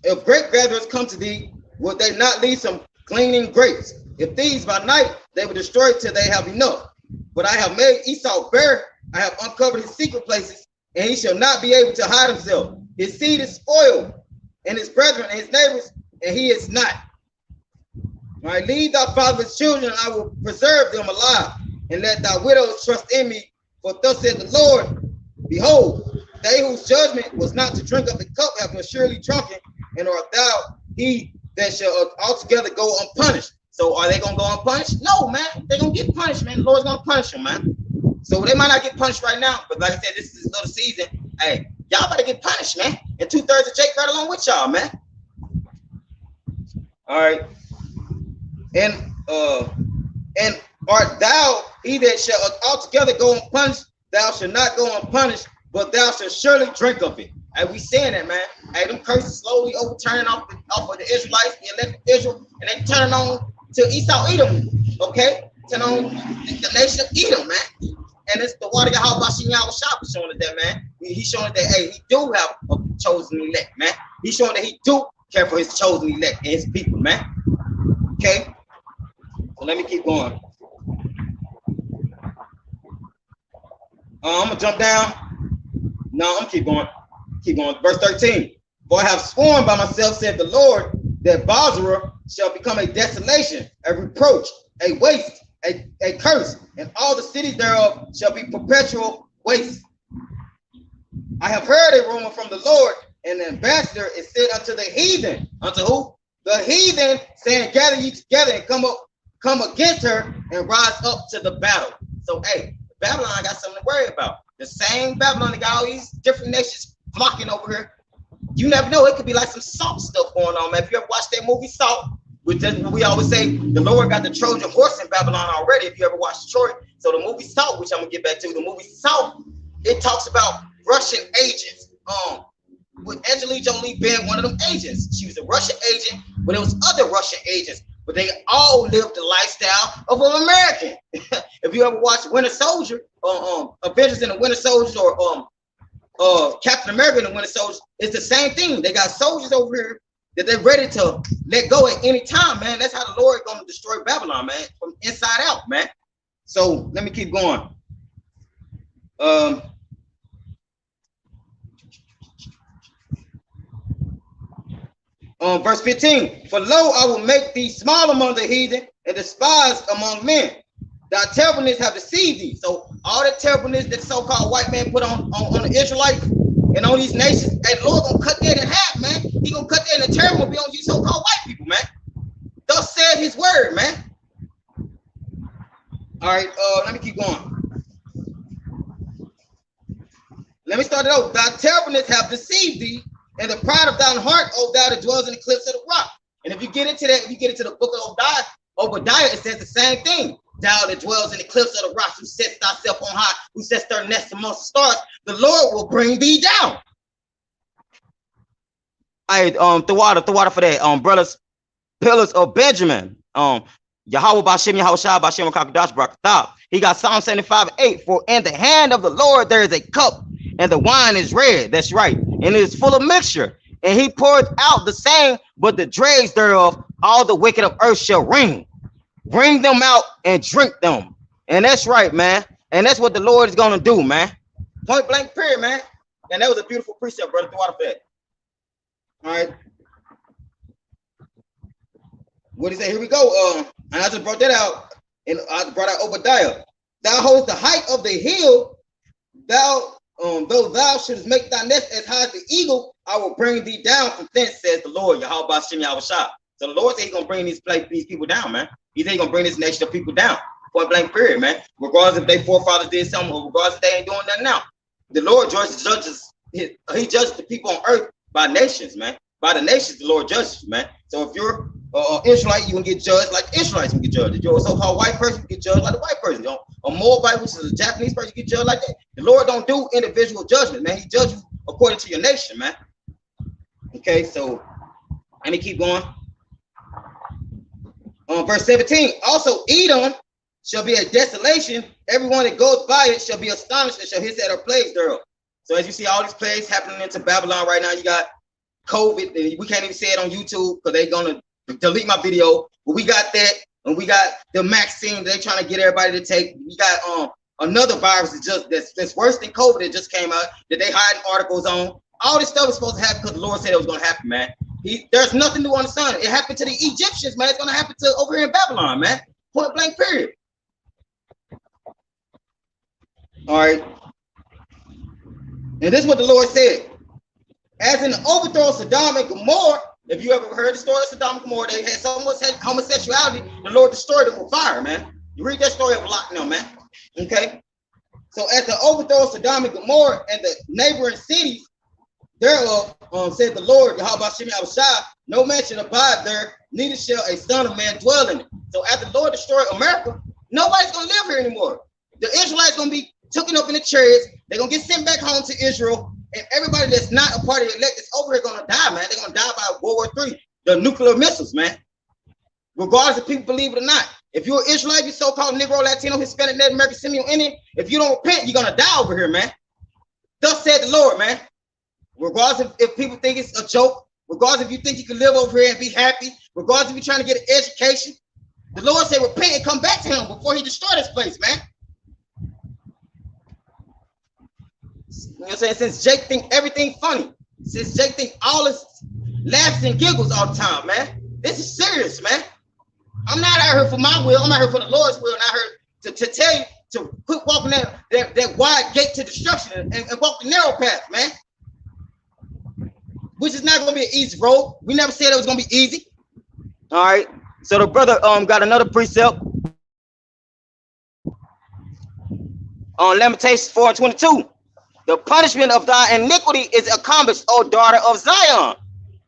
If grape gatherers come to thee, will they not leave some gleaning grapes? If thieves by night, they will destroy it till they have enough. But I have made Esau bare, I have uncovered his secret places, and he shall not be able to hide himself. His seed is spoiled, and his brethren and his neighbors, and he is not. All right, leave thy father's children, and I will preserve them alive, and let thy widows trust in me. For thus said the Lord, behold, they whose judgment was not to drink of the cup have been surely drunken, and art thou he that shall altogether go unpunished. So are they gonna go unpunished? No, man. They're gonna get punished, man. The Lord's gonna punish them, man. So they might not get punished right now, but like I said, this is another season. Hey, y'all better get punished, man. And 2/3 of Jake right along with y'all, man. All right. And art thou he that shall altogether go unpunished? Thou shalt not go unpunished, but thou shalt surely drink of it. Hey, we saying that, man. Hey, them curses slowly overturning off of the Israelites, the elect of Israel, and they turning on to Esau Edom, okay? Turn on the nation of Edom, man. And it's the water Yahweh Bashem Yahushua showing it that, man. He's showing that, hey, he do have a chosen elect, man. He's showing that he do care for his chosen elect and his people, man. Okay? So let me keep going. I'm gonna jump down. No, I'm gonna keep going. Keep going. Verse 13. For I have sworn by myself, said the Lord, that Bozrah shall become a desolation, a reproach, a waste, a curse, and all the cities thereof shall be perpetual waste. I have heard a rumor from the Lord, and the ambassador is said unto the heathen. Unto who? The heathen, saying, gather ye together and come against her and rise up to the battle. So, hey, Babylon got something to worry about. The same Babylon that got all these different nations flocking over here. You never know. It could be like some Salt stuff going on, man. If you ever watched that movie Salt, we always say the Lord got the Trojan horse in Babylon already. If you ever watched Troy, so the movie Salt, which I'm gonna get back to, the movie Salt, it talks about Russian agents with Angelina Jolie being one of them agents. She was a Russian agent, but it was other Russian agents, but they all lived the lifestyle of an American. If you ever watch Winter Soldier, Avengers and the Winter Soldiers, or Captain America and the Winter Soldier, it's the same thing. They got soldiers over here that they're ready to let go at any time, man. That's how the Lord is going to destroy Babylon, man, from inside out, man. So let me keep going. Verse 15, for lo, I will make thee small among the heathen and despised among men. Thy terribleness have deceived thee. So all the terribleness that so-called white man put on the Israelites and on these nations, and the Lord gonna cut that in half, man. He gonna cut that, and the terror will be on you so-called white people, man. Thus said his word, man. All right, let me keep going. Let me start it over. Thy terribleness have deceived thee, and the pride of thine heart, O thou that dwells in the cliffs of the rock. And if you get into that, if you get into the book of Obadiah, it says the same thing. Thou that dwells in the cliffs of the rocks, who sets thyself on high, who sets their nest amongst the stars, the Lord will bring thee down. All right, the water for that. Brothers, pillars of Benjamin. Yahweh Bashem, Yahweh Shah, Bashem, Kakadash, Brakatah. He got Psalm 75:8. For in the hand of the Lord there is a cup, and the wine is red. That's right. And it is full of mixture. And he poured out the same, but the dregs thereof, all the wicked of earth shall ring. Bring them out and drink them. And that's right, man. And that's what the Lord is going to do, man. Point blank, period, man. And that was a beautiful precept, brother. The water fed. All right. What did he say? Here we go. And I just brought that out. And I brought out Obadiah. Thou holdest the height of the hill. Thou, though thou shouldest make thy nest as high as the eagle, I will bring thee down from thence, says the Lord. Yahweh Bashem, Yahweh Shah. So the Lord said he's going to bring these people down, man. He said he's going to bring this nation of people down. Point blank, period, man. Regardless if their forefathers did something, or regardless if they ain't doing nothing now. The Lord judges. He judges the people on earth by nations, man. By the nations, the Lord judges, man. So if you're Israelite, you can get judged like the Israelites can get judged. If you're a so-called white person, you get judged like the white person. A Moabite, which is a Japanese person, you get judged like that. The Lord don't do individual judgment, man. He judges according to your nation, man. Okay, so let me keep going. Verse 17, also Edom shall be a desolation. Everyone that goes by it shall be astonished and shall hiss at her plagues thereof. So as you see all these plagues happening into Babylon right now, you got COVID. We can't even say it on YouTube because they're going to delete my video. But we got that, and we got the vaccine they're trying to get everybody to take. We got another virus that's worse than COVID that just came out that they hiding articles on. All this stuff is supposed to happen because the Lord said it was going to happen, man. There's nothing new on the sun. It happened to the Egyptians, man. It's going to happen to over here in Babylon, man. Point blank, period. All right. And this is what the Lord said. As in the overthrow of Sodom and Gomorrah, if you ever heard the story of Sodom and Gomorrah, they had so much homosexuality, the Lord destroyed them with fire, man. You read that story of Lot now, man. Okay. So as the overthrow of Sodom and Gomorrah and the neighboring cities thereof, said the Lord, Yahweh Shem Yahushua, no man shall abide there, neither shall a son of man dwell in it. So after the Lord destroyed America, nobody's going to live here anymore. The Israelites going to be taken up in the chariots. They're going to get sent back home to Israel. And everybody that's not a part of the elect is over here going to die, man. They're going to die by World War III, the nuclear missiles, man. Regardless if people believe it or not. If you're an Israelite, you so-called Negro, Latino, Hispanic, Native American, Seminoan, Indian, if you don't repent, you're going to die over here, man. Thus said the Lord, man. Regardless if people think it's a joke, regardless if you think you can live over here and be happy, regardless if you're trying to get an education, the Lord said repent and come back to him before he destroy this place, man. You know what I'm saying? Since Jake think everything funny, since Jake think all this laughs and giggles all the time, man. This is serious, man. I'm not out here for my will. I'm out here for the Lord's will. And I'm out here to tell you to quit walking that wide gate to destruction and walk the narrow path, man. Which is not going to be an easy road. We never said it was going to be easy. All right. So the brother got another precept on Lamentations 4:22. The punishment of thy iniquity is accomplished, O daughter of Zion.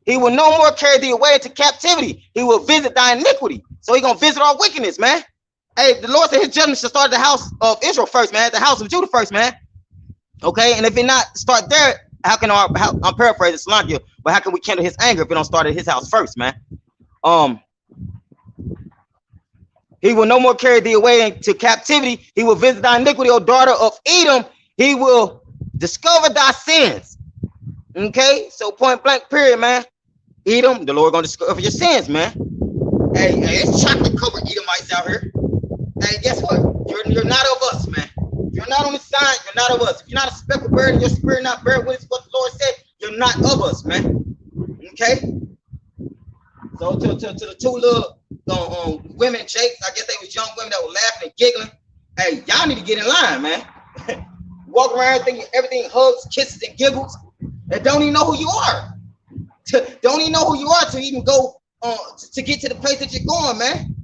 He will no more carry thee away into captivity. He will visit thy iniquity. So he's going to visit our wickedness, man. Hey, the Lord said his judgment should start at the house of Israel first, man. At the house of Judah first, man. Okay. And if it not start there, how can I'm paraphrasing Salakia, but how can we kindle his anger if it don't start at his house first, man? He will no more carry thee away into captivity. He will visit thy iniquity, O daughter of Edom. He will discover thy sins. Okay, so point blank, period, man. Edom, the Lord gonna discover your sins, man. Hey, it's chocolate covered Edomites out here. Hey, guess what? You're not of us, man. You're not on the sign. You're not of us. If you're not a speckled bird and your spirit not buried with what the Lord said, you're not of us, man. Okay. So to the two little women, Jakes, I guess they was young women that were laughing and giggling. Hey, y'all need to get in line, man. Walk around everything hugs, kisses, and giggles, and don't even know who you are. Don't even know who you are to even go to get to the place that you're going, man.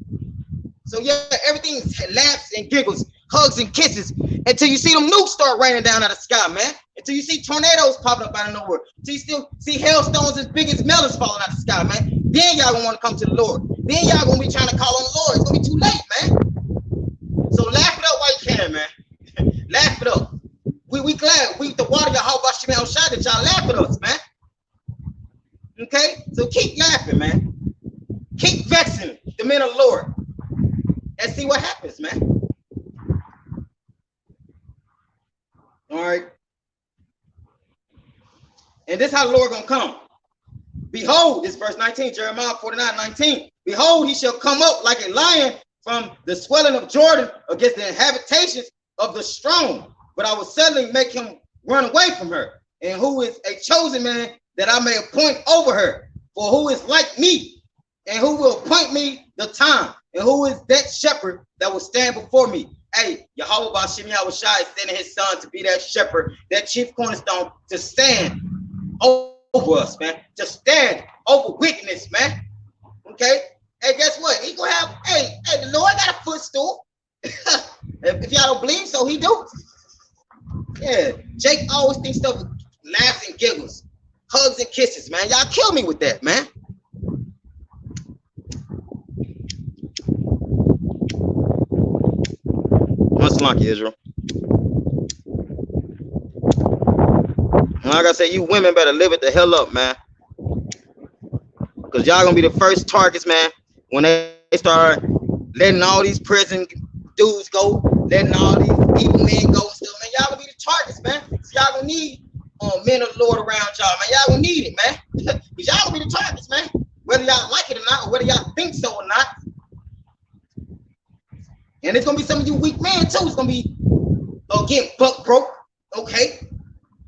So yeah, everything laughs and giggles, hugs and kisses until you see them nukes start raining down out of the sky, man. Until you see tornadoes popping up out of nowhere. Until you still see hailstones as big as melons falling out of the sky, man. Then y'all gonna want to come to the Lord. Then y'all gonna be trying to call on the Lord. It's gonna be too late, man. So laugh it up while you can, man. Laugh it up. We glad we the water Yahweh Shemel Shai that y'all laugh at us, man. Okay, so keep laughing, man. Keep vexing the men of the Lord, and see what happens, man. All right. And this is how the Lord gonna come. Behold, this verse 19, Jeremiah 49:19. Behold, he shall come up like a lion from the swelling of Jordan against the habitations of the strong. But I will suddenly make him run away from her. And who is a chosen man that I may appoint over her? For who is like me? And who will appoint me the time? And who is that shepherd that will stand before me? Hey, Yahweh Bashim Yahweh Shai is sending his son to be that shepherd, that chief cornerstone, to stand over us, man. To stand over wickedness, man. Okay? Hey, guess what? He gonna have, hey, the Lord got a footstool. If y'all don't believe so, he do. Yeah, Jake always thinks stuff, laughs and giggles, hugs and kisses, man. Y'all kill me with that, man. Masalaki, Israel. Like I said, you women better live it the hell up, man. Because y'all gonna be the first targets, man, when they start letting all these prison dudes go, letting all these evil men go and stuff, man. Y'all gonna be the targets, man. So y'all gonna need men of the Lord around y'all, man. Y'all gonna need it, man. Because y'all gonna be the targets, man. Whether y'all like it or not, or whether y'all think so or not. And it's gonna be some of you weak men too. It's gonna be getting buck broke. Okay.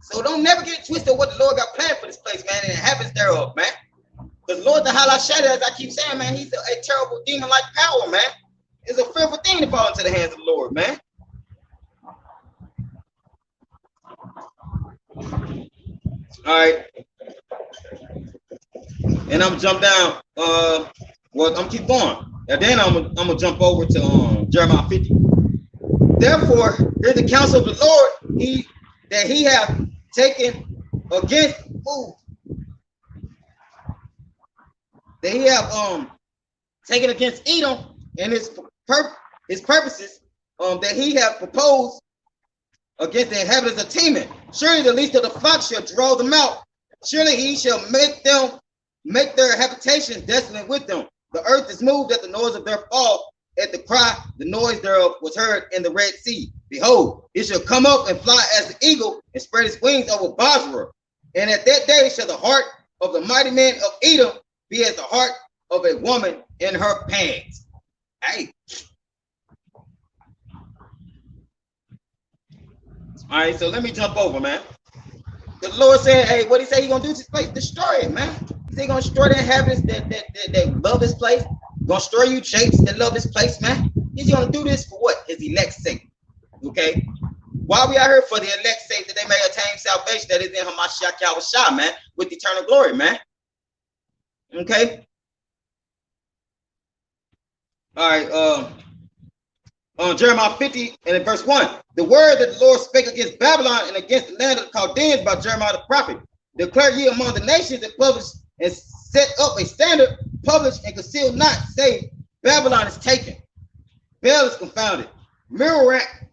So don't never get it twisted what the Lord got planned for this place, man, and it happens thereof, man. Because Lord the Halashada, as I keep saying, man, he's a terrible demon-like power, man. It's a fearful thing to fall into the hands of the Lord, man. All right. And I'm jump down. Well, I'm keep going. And then I'm gonna jump over to Jeremiah 50. Therefore, here's the counsel of the Lord, that he have taken against that he have taken against Edom and his purposes that he have proposed against the inhabitants of Teman. Surely the least of the flock shall draw them out. Surely he shall make their habitations desolate with them. The earth is moved at the noise of their fall. At the cry, the noise thereof was heard in the Red Sea. Behold, it shall come up and fly as the eagle and spread its wings over Basra. And at that day shall the heart of the mighty men of Edom be as the heart of a woman in her pangs. Hey. All right, so let me jump over, man. The Lord said, hey, what he say he gonna do to this place? Destroy it, man. He said he gonna destroy the inhabitants that love this place. Gonna destroy you, Jakes, that love this place, man. He's gonna do this for what? His elect's sake. Okay? Why we out here? For the elect's sake, that they may attain salvation that is in Hamashiach Yahushua, man, with eternal glory, man. Okay? All right, Jeremiah 50 and in verse 1. The word that the Lord spake against Babylon and against the land of the Chaldeans by Jeremiah the prophet. Declare ye among the nations and publish and set up a standard, publish and conceal not, say, Babylon is taken. Bel is confounded. Merorac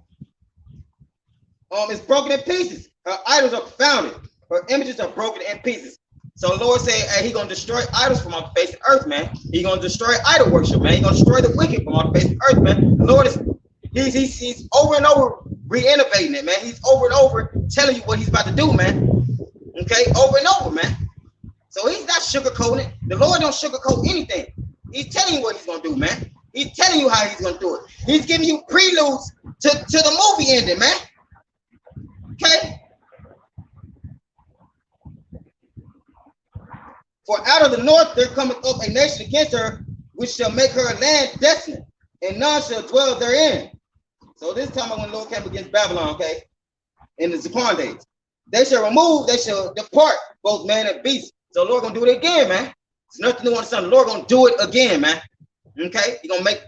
is broken in pieces. Her idols are confounded. her images are broken in pieces. So the Lord said, hey, He's gonna destroy idols from off the face of the earth, man. He's gonna destroy idol worship, man. He's gonna destroy the wicked from off the face of the earth, man. The Lord is he's over and over re-innovating it, man. He's over and over telling you what He's about to do, man. Okay, over and over, man. So He's not sugarcoating it. The Lord don't sugarcoat anything. He's telling you what He's gonna do, man. He's telling you how He's gonna do it. He's giving you preludes to the movie ending, man. Okay. For out of the north there cometh up a nation against her, which shall make her a land desolate, and none shall dwell therein. So this time when the Lord came against Babylon, okay, in the Zaquan days, they shall remove, they shall depart, both man and beast. So the Lord gonna do it again, man. It's nothing new on the sun. The Lord gonna do it again, man. Okay, He gonna make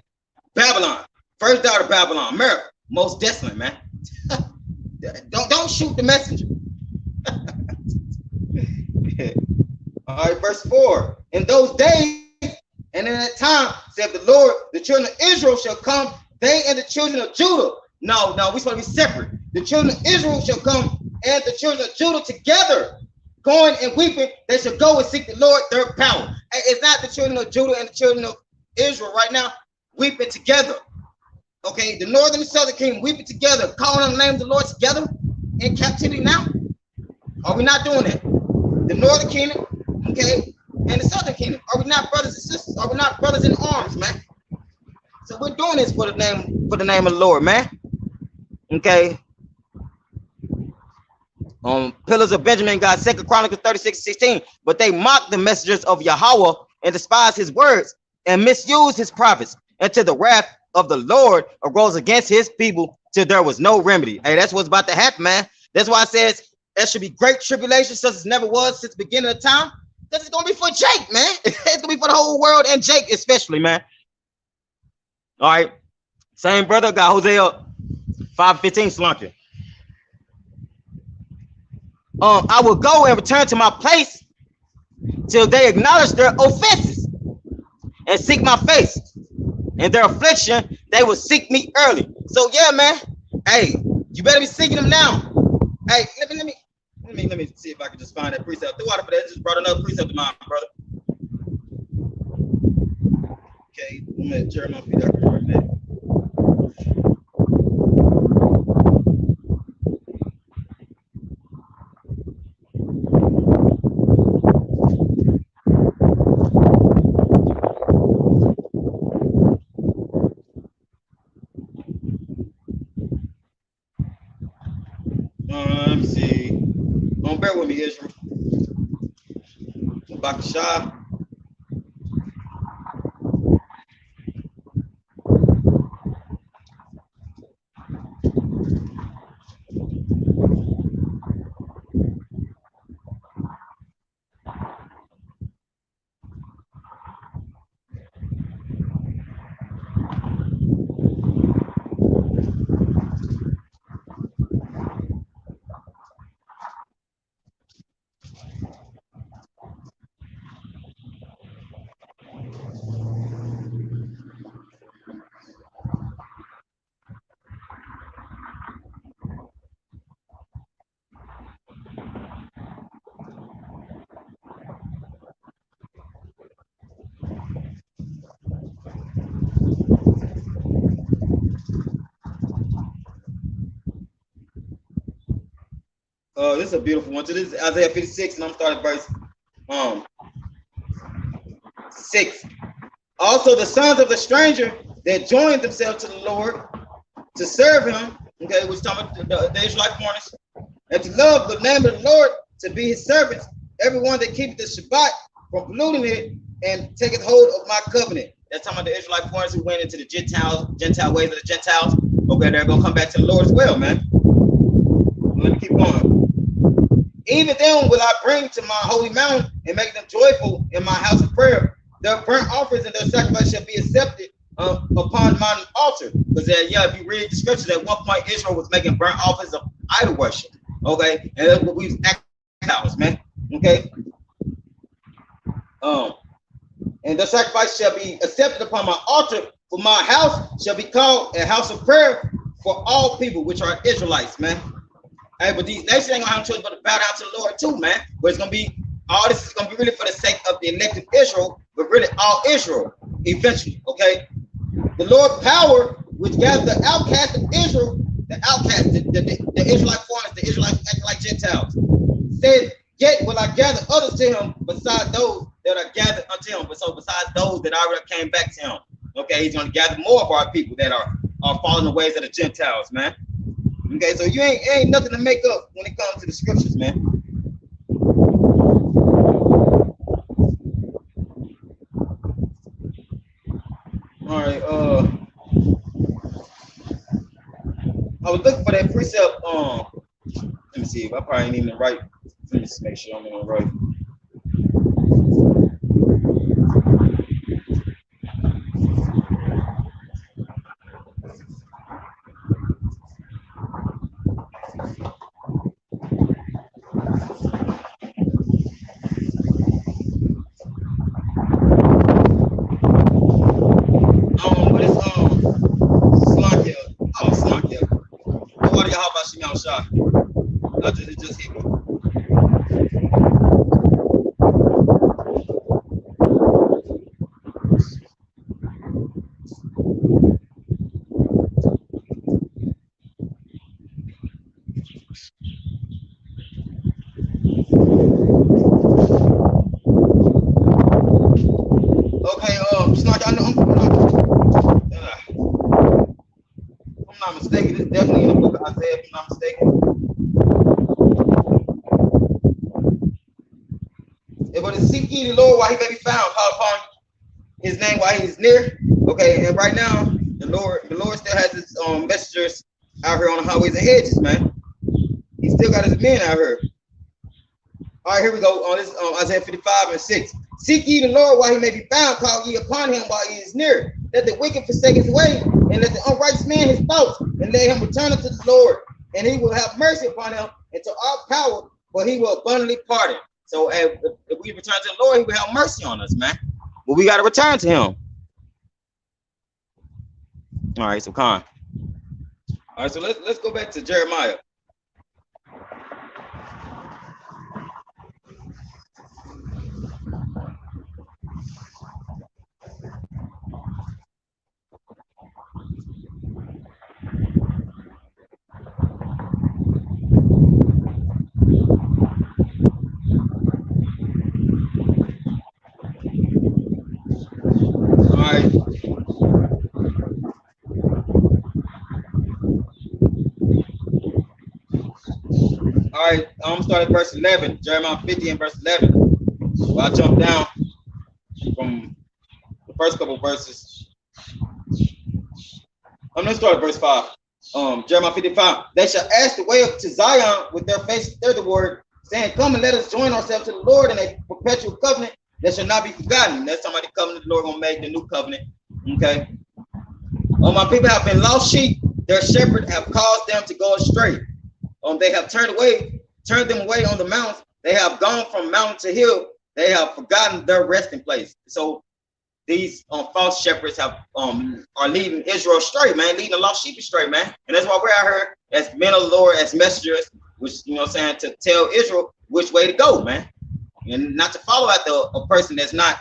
Babylon, first daughter of Babylon, America, most desolate, man. don't shoot the messenger. All right, verse 4. In those days and in that time, said the Lord, the children of Israel shall come, they and the children of Judah. No, we're supposed to be separate. The children of Israel shall come and the children of Judah together, going and weeping. They shall go and seek the Lord their power. Hey, it's not the children of Judah and the children of Israel right now weeping together. Okay, the northern and southern kingdom weeping together, calling on the name of the Lord together in captivity now. Are we not doing that? The northern kingdom, okay, and the southern kingdom. Are we not brothers and sisters? Are we not brothers in arms, man? So we're doing this for the name of the Lord, man. Okay. Pillars of Benjamin got 2 Chronicles 36:16, but they mocked the messengers of Yahweh and despised His words and misused His prophets, until the wrath of the Lord arose against His people till there was no remedy. Hey, that's what's about to happen, man. That's why it says there should be great tribulation, such as never was since the beginning of time. Because it's gonna be for Jake, man. It's gonna be for the whole world and Jake especially, man. All right, same brother got Hosea 5:15 slunking. I will go and return to my place till they acknowledge their offenses and seek my face. In their affliction, they will seek me early. So yeah, man. Hey, you better be seeking them now. Hey, let me see if I can just find that precept. The water for that just brought another precept to mind, brother. Okay, I'm gonna Jeremiah feet up right now. Let me see. Don't bear with me, Israel. Bakashah. This is a beautiful one. So this is Isaiah 56, and I'm starting verse 6. Also, the sons of the stranger that joined themselves to the Lord to serve Him, okay, which talking about the Israelite foreigners, and to love the name of the Lord, to be His servants, everyone that keepeth the Shabbat from polluting it and taketh hold of my covenant. That's talking about the Israelite foreigners who went into the Gentile ways of the Gentiles. Okay, they're gonna come back to the Lord as well, man. Let me keep going. Even then will I bring to my holy mountain and make them joyful in my house of prayer. Their burnt offerings and their sacrifice shall be accepted upon my altar. Because if you read the scriptures, at one point Israel was making burnt offerings of idol worship. Okay, and that's what we was man. Okay. And the sacrifice shall be accepted upon my altar, for my house shall be called a house of prayer for all people which are Israelites, man. Hey, but these nations ain't gonna have a choice but to bow down to the Lord too, man. But it's gonna be all this is gonna be really for the sake of the elect of Israel, but really all Israel eventually. Okay, the Lord power, which gathered the outcast of Israel, the outcast, the Israelite foreigners, the Israelites acting like Gentiles, said, "Yet will I gather others to him besides those that are gathered unto him." But so besides those that already came back to him, okay, he's gonna gather more of our people that are following the ways of the Gentiles, man. Okay, so you ain't nothing to make up when it comes to the scriptures, man. All right, I was looking for that precept. Let me see if I probably ain't even right. Let me just make sure I'm in the right. But it's Slakia. Oh, Slakia. What do y'all about Shemal Shah? It just hit me. Okay, Slakia, I know I'm not mistaken. It's definitely in the book of Isaiah, if I'm not mistaken. But it's seek ye the Lord while he may be found, call upon his name while he is near. Okay, and right now the Lord still has his messengers out here on the highways and hedges, man. He still got his men out here. All right, here we go on this Isaiah 55:6. Seek ye the Lord while he may be found, call ye upon him while he is near. Let the wicked forsake his way, and let the unrighteous man his thoughts, and let him return unto the Lord, and he will have mercy upon him and to our power, for he will abundantly pardon. So if we return to the Lord, he will have mercy on us, man. But we got to return to him. All right, so Khan. All right, so let's go back to Jeremiah. All right, I'm gonna start at verse 11, Jeremiah 50 and verse 11. So I'll jump down from the first couple verses. I'm gonna start at verse 5. Jeremiah 55. They shall ask the way up to Zion with their faces thitherward, saying, "Come and let us join ourselves to the Lord in a perpetual covenant that shall not be forgotten." That's somebody covenant the Lord gonna make, the new covenant. Okay. My people have been lost sheep. Their shepherd have caused them to go astray. They have turned them away on the mountains. They have gone from mountain to hill. They have forgotten their resting place. So these false shepherds have are leading Israel astray, man, leading the lost sheep astray, man. And that's why we're out here as men of the Lord, as messengers, which, you know what I'm saying, to tell Israel which way to go, man. And not to follow after a person that's not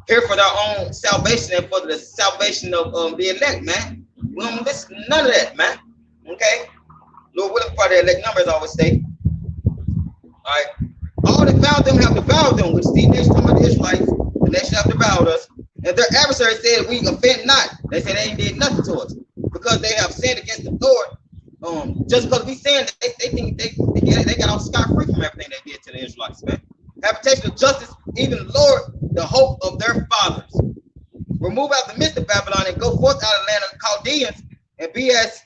here for their own salvation and for the salvation of the elect, man. We don't listen to none of that, man. Okay? Lord willing for the elect numbers always say. All right. All that found them have devoured them, which the nation of the Israelites, the nation have devoured us. And their adversaries said, "We offend not." They said they ain't did nothing to us because they have sinned against the Lord. Just because we sinned, they think they got off scot-free from everything they did to the Israelites, man. Habitation of justice, even the Lord, the hope of their fathers. Remove out the midst of Babylon and go forth out of the land of the Chaldeans and be as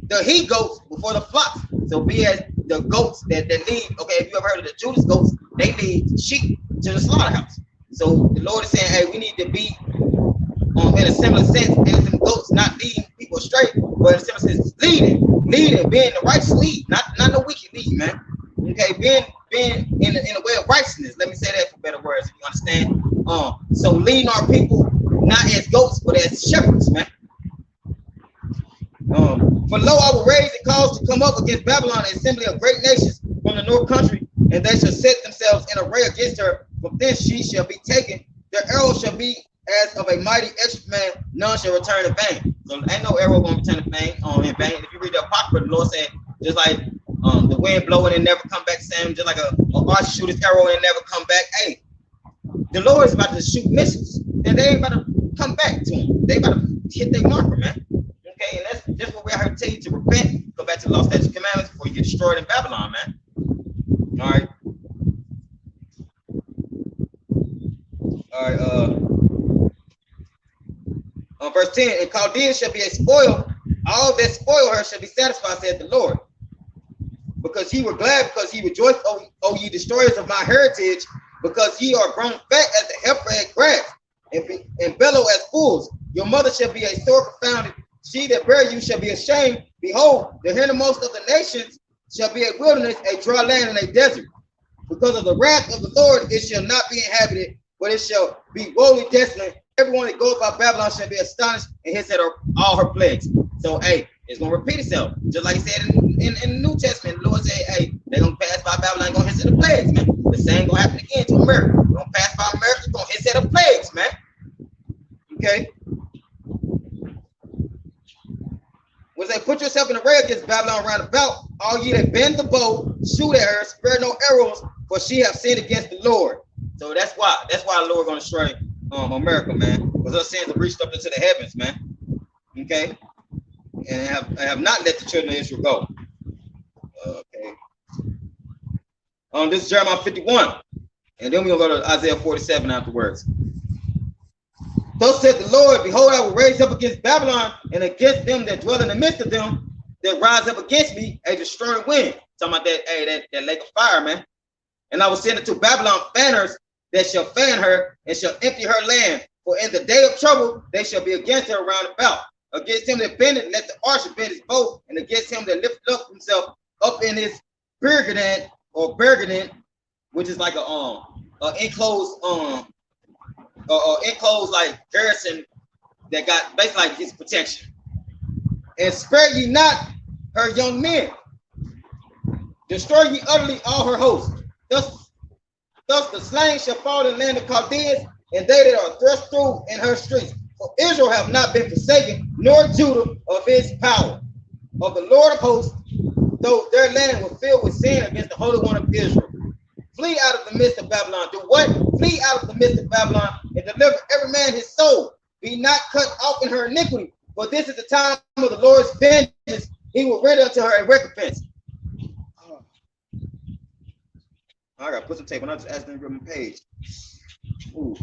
the he goats before the flocks. So be as the goats that lead. Okay, if you ever heard of the Judas goats, they lead sheep to the slaughterhouse. So the Lord is saying, hey, we need to be in a similar sense as the goats, not leading people straight, but in a similar sense, leading, being the righteous lead, not the wicked lead, man. Okay, being in a way of righteousness. Let me say that for better words, if you understand. So leading our people not as goats, but as shepherds, man. For lo, I will raise a cause to come up against Babylon, an assembly of great nations from the north country, and they shall set themselves in array against her. From thence she shall be taken. Their arrow shall be as of a mighty extra, none shall return in vain. So ain't no arrow going to return in vain. If you read the Apocrypha, the Lord said, just like the wind blowing and never come back, Sam, just like a archer shoot his arrow and never come back. Hey, the Lord is about to shoot missiles, and they ain't about to come back to him. They about to hit their marker, man. Okay, and that's just what we're here to tell you, to repent, go back to the law, statutes, commandments before you get destroyed in Babylon, man. All right. Verse 10, and Chaldeans shall be a spoil. All that spoil her shall be satisfied, said the Lord. Because ye were glad, because ye rejoiced, O ye destroyers of my heritage, because ye are grown fat as the heifer at grass, and bellow as fools. Your mother shall be a sore confounded. She that bare you shall be ashamed. Behold, the hindermost of the nations shall be a wilderness, a dry land, and a desert. Because of the wrath of the Lord, it shall not be inhabited, but it shall be woefully desolate. Everyone that goes by Babylon shall be astonished, and hence at all her plagues. So, hey, it's going to repeat itself. Just like he said in the New Testament, the Lord said, hey, they're going to pass by Babylon, going to hit the plagues, man. The same going to happen again to America. They're going to pass by America, going to hit the plagues, man. Okay? When they put yourself in array against Babylon round about, all ye that bend the bow, shoot at her, spare no arrows, for she have sinned against the Lord. So that's why the Lord going to destroy America, man. Because her sins have reached up into the heavens, man. Okay? And have not let the children of Israel go. Okay. This is Jeremiah 51. And then we're going to go to Isaiah 47 afterwards. Thus said the Lord, behold, I will raise up against Babylon and against them that dwell in the midst of them, that rise up against me, a destroying wind. Talking about that lake of fire, man. And I will send it to Babylon fanners that shall fan her and shall empty her land. For in the day of trouble, they shall be against her round about. Against him that bendeth, let the archer bend his bow, and against him that lifteth up himself up in his bergenet, which is like a enclosed enclosed like garrison that got basically like his protection. And spare ye not her young men. Destroy ye utterly all her hosts. Thus the slain shall fall in the land of Chaldeans, and they that are thrust through in her streets. For Israel have not been forsaken, nor Judah of his power, of the Lord of hosts, though their land was filled with sin against the Holy One of Israel. Flee out of the midst of Babylon. Do what? Flee out of the midst of Babylon and deliver every man his soul. Be not cut off in her iniquity, for this is the time of the Lord's vengeance. He will render unto her a recompense. I gotta put some tape on. I just asked them to read my page. Ooh.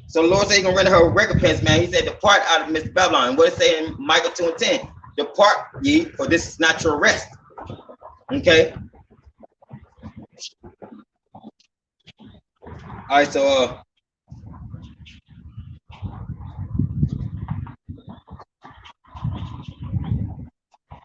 So the Lord said he's gonna render her a recompense, man. He said, depart out of the midst of Babylon. And what it say in Micah 2:10? Depart ye, for this is not your rest. Okay. All right, so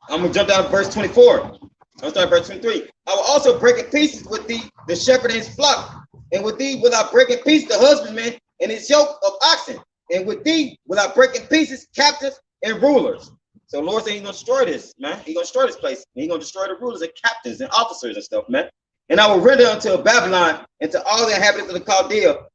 I'm gonna jump down to verse 24. I'll start verse 23. I will also break in pieces with thee the shepherd and his flock, and with thee will I break in pieces the husbandman and his yoke of oxen, and with thee will I break in pieces captives and rulers. So the Lord said he's gonna destroy this, man. He's gonna destroy this place. He's gonna destroy the rulers and captains and officers and stuff, man. And I will render unto Babylon and to all the inhabitants of the Chaldea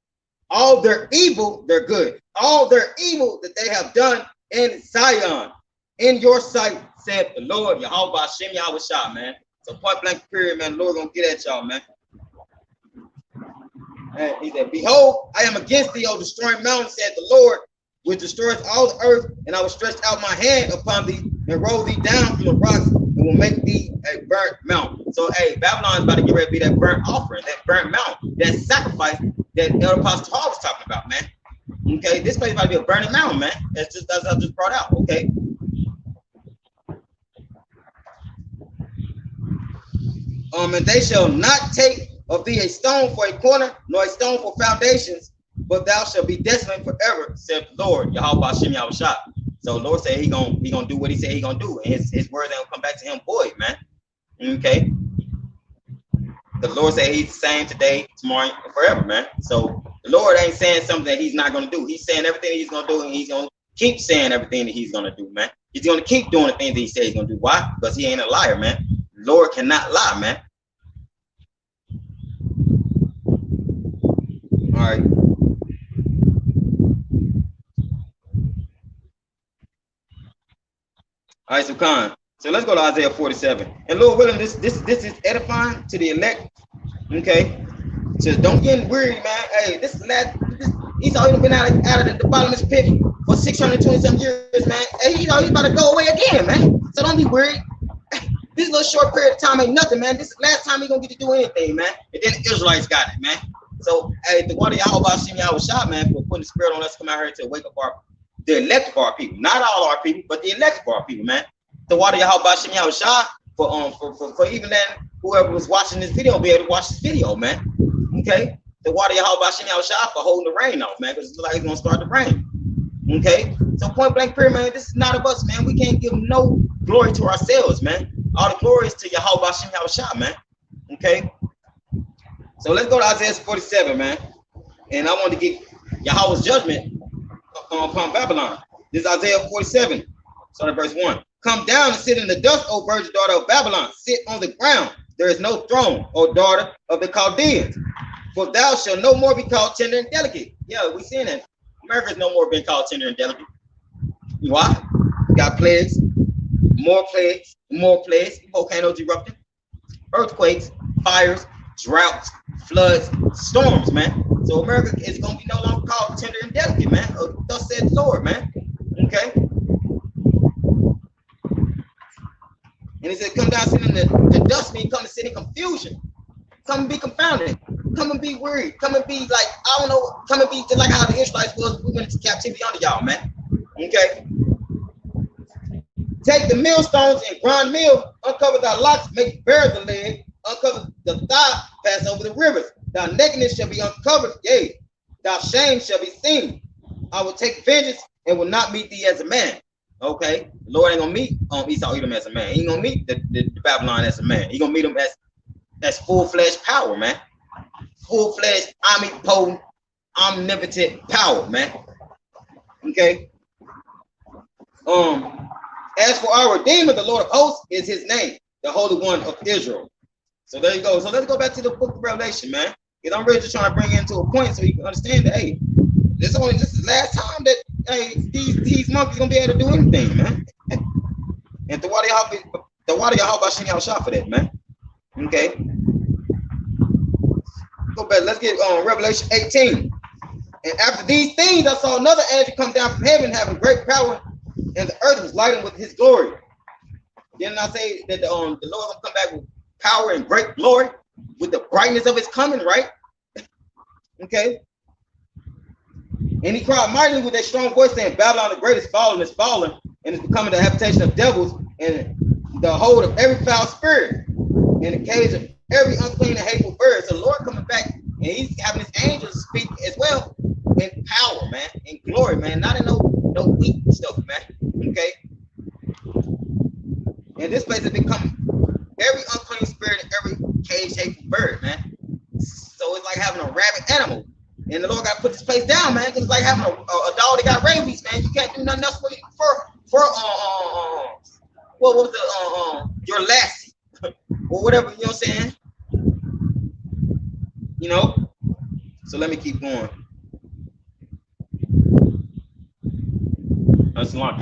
all their evil, their good, all their evil that they have done in Zion, in your sight, said the Lord, Yahweh Hashem Yahweh Shah, man. So point blank period, man. The Lord gonna get at y'all, man. And he said, behold, I am against thee, O destroying mountain, said the Lord, which destroys all the earth, and I will stretch out my hand upon thee and roll thee down from the rocks and will make thee a burnt mountain. So, hey, Babylon is about to get ready to be that burnt offering, that burnt mountain, that sacrifice that Elder Apostle Paul was talking about, man. Okay, this place is about to be a burning mountain, man. That's what I just brought out, okay? And they shall not take of thee a stone for a corner, nor a stone for foundations, but thou shalt be desolate forever, said the Lord, Yahweh Hashem Yahweh Shah. So the Lord said he gonna do what he said he gonna do, and his words ain't gonna come back to him void, man. Okay. The Lord said he's the same today, tomorrow, and forever, man. So the Lord ain't saying something that he's not gonna do. He's saying everything he's gonna do, and he's gonna keep saying everything that he's gonna do, man. He's going to keep doing the things that he said he's going to do. Why? Because he ain't a liar, man. The Lord cannot lie, man. All right. All right, so Con. So let's go to Isaiah 47. And Lord willing, this is edifying to the elect. Okay. So don't get weary, man. Hey, Esau been out of the bottomless pit for 620 some years, man. Hey, he's about to go away again, man. So don't be worried. This little short period of time ain't nothing, man. This is the last time he's gonna get to do anything, man. And then the Israelites got it, man. So hey, the water Yahweh Shem Yahweh Shah, man, for putting the spirit on us to come out here to wake up the elect of our people. Not all our people, but the elect of our people, man. The water Yahweh Shem Yahweh Shah for even then whoever was watching this video be able to watch this video, man. Okay. The water Yahweh Shem Yahweh Shah for holding the rain off, man, because it's like it's gonna start to rain. Okay. So point blank period, man. This is not of us, man. We can't give no glory to ourselves, man. All the glory is to Yahweh Shem Yahweh Shah, man. Okay. So let's go to Isaiah 47, man. And I want to get Yahweh's judgment upon Babylon. This is Isaiah 47, start at verse 1. Come down and sit in the dust, O virgin daughter of Babylon. Sit on the ground. There is no throne, O daughter of the Chaldeans. For thou shalt no more be called tender and delicate. Yeah, we seen that. America's no more being called tender and delicate. Why? Got plagues, more plagues, volcanoes erupting, earthquakes, fires, droughts, floods, storms, man. So America is gonna be no longer called tender and delicate, man. Thus said the Lord, man. Okay. And he said, come down, sit in the dust, mean come to sit in confusion. Come and be confounded. Come and be worried. Come and be like, I don't know, come and be just like how the Israelites was. We went into captivity under y'all, man. Okay. Take the millstones and grind meal, uncover thy locks, make bare the leg, uncover the thigh, pass over the rivers. Thy nakedness shall be uncovered, yea, thy shame shall be seen. I will take vengeance and will not meet thee as a man. Okay, the Lord ain't gonna meet Esau Edom as a man. He ain't gonna meet the Babylon as a man. He gonna meet them as full-fledged power, man. Full-fledged, omnipotent, omnipotent power, man. Okay. As for our Redeemer, the Lord of hosts is his name, the Holy One of Israel. So there you go. So let's go back to the book of Revelation, man. Because I'm really just trying to bring it into a point so you can understand that, hey, this is the last time that these monkeys gonna be able to do anything, man. And the water Yahweh Shem Yahweh Shah for that, man. Okay. Go back. Let's get Revelation 18. And after these things, I saw another angel come down from heaven, having great power, and the earth was lightened with his glory. Didn't I say that the Lord will come back with power and great glory, with the brightness of his coming, right? Okay. And he cried mightily with a strong voice, saying, Babylon the great is fallen, and is becoming the habitation of devils, and the hold of every foul spirit, and the cage of every unclean and hateful bird. So the Lord coming back, and he's having his angels speak as well in power, man, in glory, man, not in no weak stuff, man. Okay. And this place has become every unclean spirit and every caged hateful bird, man. So it's like having a rabid animal. And the Lord got to put this place down, man. Because it's like having a dog that got rabies, man. You can't do nothing else for what was the your lassie or whatever, you know what I'm saying? You know? So let me keep going. That's long.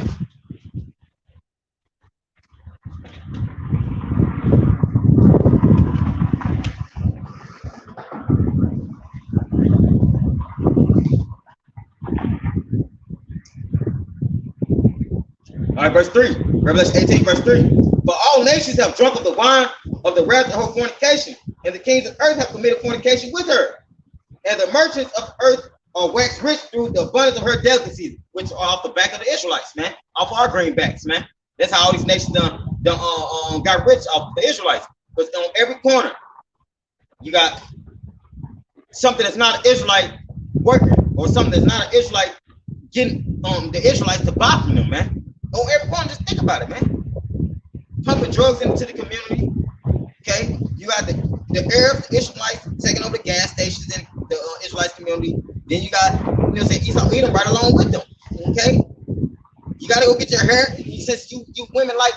All right, verse 3, Revelation 18, verse 3. For all nations have drunk of the wine of the wrath of her fornication, and the kings of earth have committed fornication with her. And the merchants of earth are waxed rich through the abundance of her delicacies, which are off the back of the Israelites, man. Off our greenbacks, man. That's how all these nations got rich off the Israelites. Because on every corner, you got something that's not an Israelite working, or something that's not an Israelite getting the Israelites to buy from them, man. On every corner, just think about it, man. Pumping drugs into the community. Okay, you got the Arabs, the Israelites taking over the gas stations in the Israelite community. Then you got, Esau Edom right along with them. Okay, you got to go get your hair. You since you women like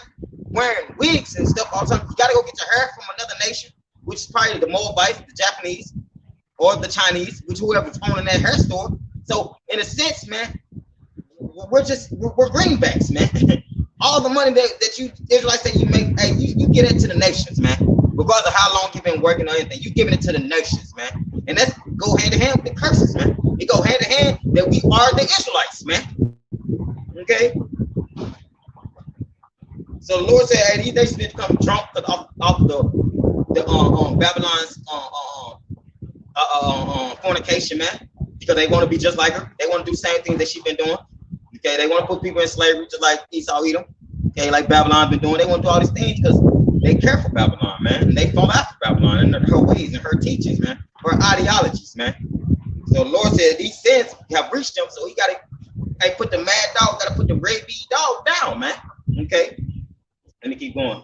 wearing wigs and stuff all the time, you gotta go get your hair from another nation, which is probably the Moabites, the Japanese, or the Chinese, which whoever's owning that hair store. So in a sense, man, we're greenbacks, man. All the money that you Israelites say you make, hey, you get it to the nations, man. Regardless of how long you've been working on anything, you giving it to the nations, man. And that's go hand in hand with the curses, man. It go hand in hand that we are the Israelites, man. Okay. So the Lord said, hey, these nations need to come drunk off the Babylon's fornication, man, because they want to be just like her. They want to do the same things that she's been doing. Okay, they want to put people in slavery just like Esau Edom. Okay, like Babylon's been doing. They want to do all these things because they care for Babylon, man, and they fall after Babylon and her ways and her teachings, man, her ideologies, man. So the Lord said these sins have reached them, so he got to put the mad dog, got to put the rabid dog down, man. Okay, let me keep going.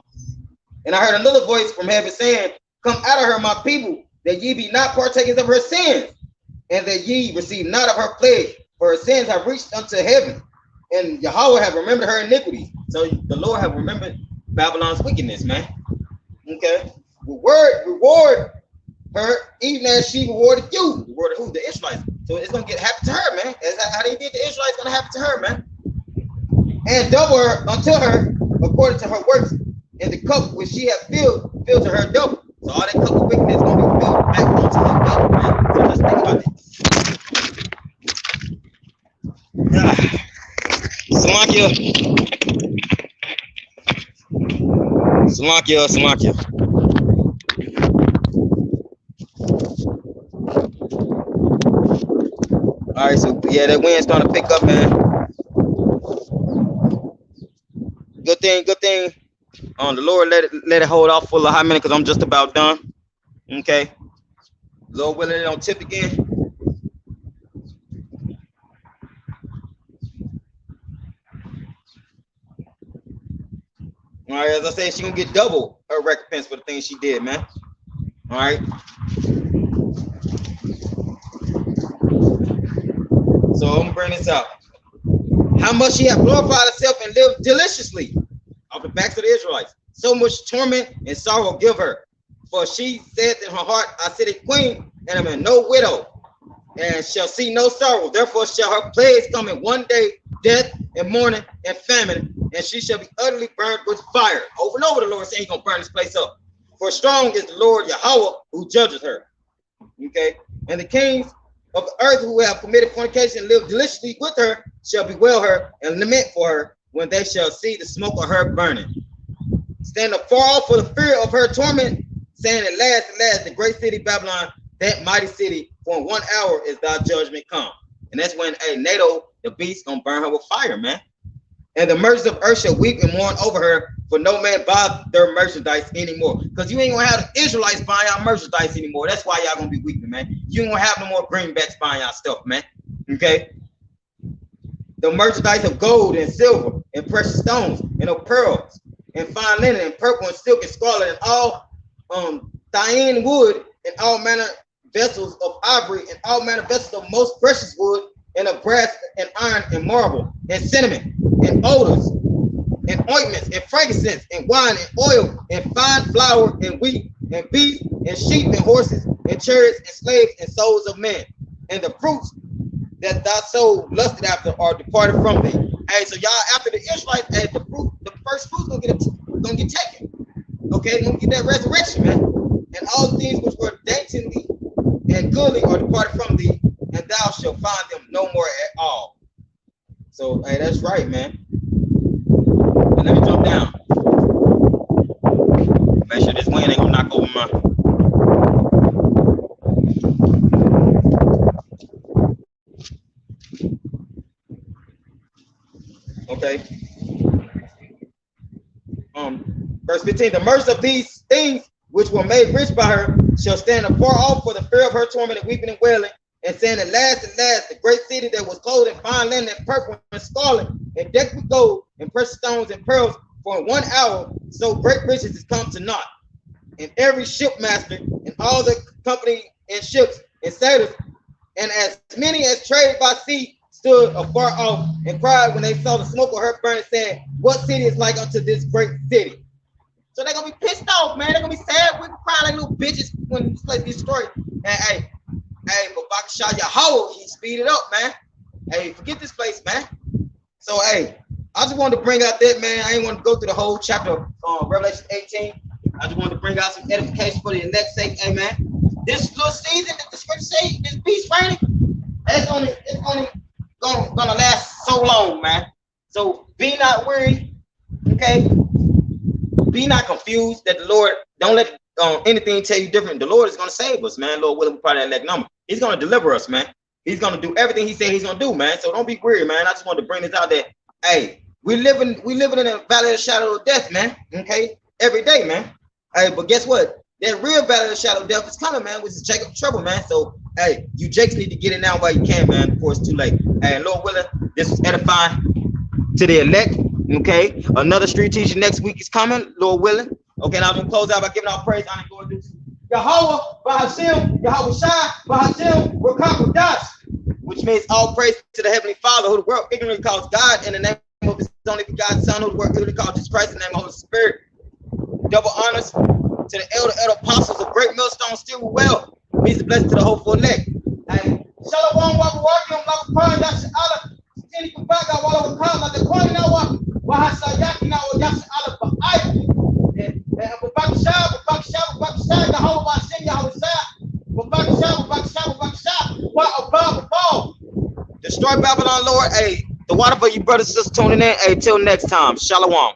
And I heard another voice from heaven saying, "Come out of her, my people, that ye be not partakers of her sins, and that ye receive not of her plague, for her sins have reached unto heaven, and Yahweh have remembered her iniquity." So the Lord have remembered Babylon's wickedness, man. Okay, reward her even as she rewarded you. Rewarded who? The Israelites. So it's gonna get happen to her, man. That's how they did the Israelites, gonna happen to her, man. And double her unto her according to her works, and the cup which she hath filled to her double. So all that cup of wickedness is gonna be filled back onto her double, man. So just think about it. Salakia. All right, so yeah, that wind's starting to pick up, man. Good thing. The Lord let it hold off for a hot minute because I'm just about done. Okay. Lord willing, it don't tip again. All right, as I said, she gonna get double her recompense for the things she did, man. All right. So I'm gonna bring this out. How much she hath glorified herself and lived deliciously off the backs of the Israelites. So much torment and sorrow give her. For she said in her heart, I sit a queen, and am no widow, and shall see no sorrow. Therefore shall her plagues come in one day, death and mourning and famine, and she shall be utterly burned with fire. Over and over the Lord saying he's gonna burn this place up. For strong is the Lord Yahweh who judges her. Okay, and the kings of the earth who have committed fornication and live deliciously with her shall bewail her and lament for her when they shall see the smoke of her burning. Stand afar off for the fear of her torment, saying at last, the great city Babylon, that mighty city, for in 1 hour is thy judgment come. And that's when NATO, the beast, gonna burn her with fire, man. And the merchants of earth shall weep and mourn over her, for no man buy their merchandise anymore. Because you ain't gonna have the Israelites buying our merchandise anymore. That's why y'all gonna be weeping, man. You ain't gonna have no more greenbacks buying our stuff, man. Okay? The merchandise of gold and silver and precious stones and of pearls and fine linen and purple and silk and scarlet and all thyine wood and all manner vessels of ivory and all manner vessels of most precious wood and of brass and iron and marble and cinnamon and odors and ointments and frankincense and wine and oil and fine flour and wheat and beef and sheep and horses and chariots and slaves and souls of men. And the fruits that thy soul lusted after are departed from thee. Hey, so y'all, after the Israelites, hey, the first fruits gonna get taken. Okay, gonna get that resurrection, man. And all things which were daintily and goodly are departed from thee, and thou shalt find them no more at all. So, hey, that's right, man. And let me jump down. Make sure this wind ain't gonna knock over my. Okay. Verse 15, the mercy of these things which were made rich by her shall stand afar off for the fear of her torment and weeping and wailing, and saying at last, the great city that was clothed in fine linen and purple and scarlet and decked with gold and precious stones and pearls, for in 1 hour so great riches is come to naught. And every shipmaster and all the company and ships and sailors, and as many as trade by sea, stood afar off and cried when they saw the smoke of her burning, saying, what city is like unto this great city? So they're gonna be pissed off, man. They're gonna be sad. We're crying like little bitches when this place gets destroyed. And hey, but Bakashah Yahweh, he speeded up, man. Hey, forget this place, man. So hey, I just wanted to bring out that, man. I ain't want to go through the whole chapter of Revelation 18. I just wanted to bring out some edification for the next sake. Hey, man, this little season that the scripture say, this peace reigning, it's only gonna last so long, man. So be not worried, okay? Be not confused that the Lord, don't let anything tell you different. The Lord is gonna save us, man. Lord willing, probably that next number. He's gonna deliver us, man. He's gonna do everything he said he's gonna do, man. So don't be worried, man. I just wanted to bring this out that, hey, we living in a valley of the shadow of death, man. Okay, every day, man. Hey, but guess what? That real valley of the shadow of death is coming, man, which is Jacob's trouble, man. So hey, you Jakes need to get it now while you can, man, before it's too late. Hey, Lord willing, this was edifying to the elect. Okay, another street teaching next week is coming, Lord willing. Okay, now I'm gonna close out by giving our praise, honor, and glory to Yahweh, Bahashim, Yahweh Shai, Bahashim, Rakakodash, which means all praise to the Heavenly Father, who the world ignorantly calls God, in the name of His only begotten Son, who the world ignorantly calls Jesus Christ, in the name of the Holy Spirit. Double honors to the elder apostles of Great Millstone, still well. Peace and blessing to the hopeful elect. And Shalom, Wabarakam, Lakapar, Yasha Allah, Stini Kubaga, Walla Wakam, like the Kwani Nawa, Wahasayaki Nawa, Yasha Allah, Ba'ai. And Bakashah, Yahweh Bashem, Yahweh Shah, Bakashah, what above all. Destroy Babylon, Lord. Hey, the water for you brothers and sisters tuning in. Hey, till next time. Shalom.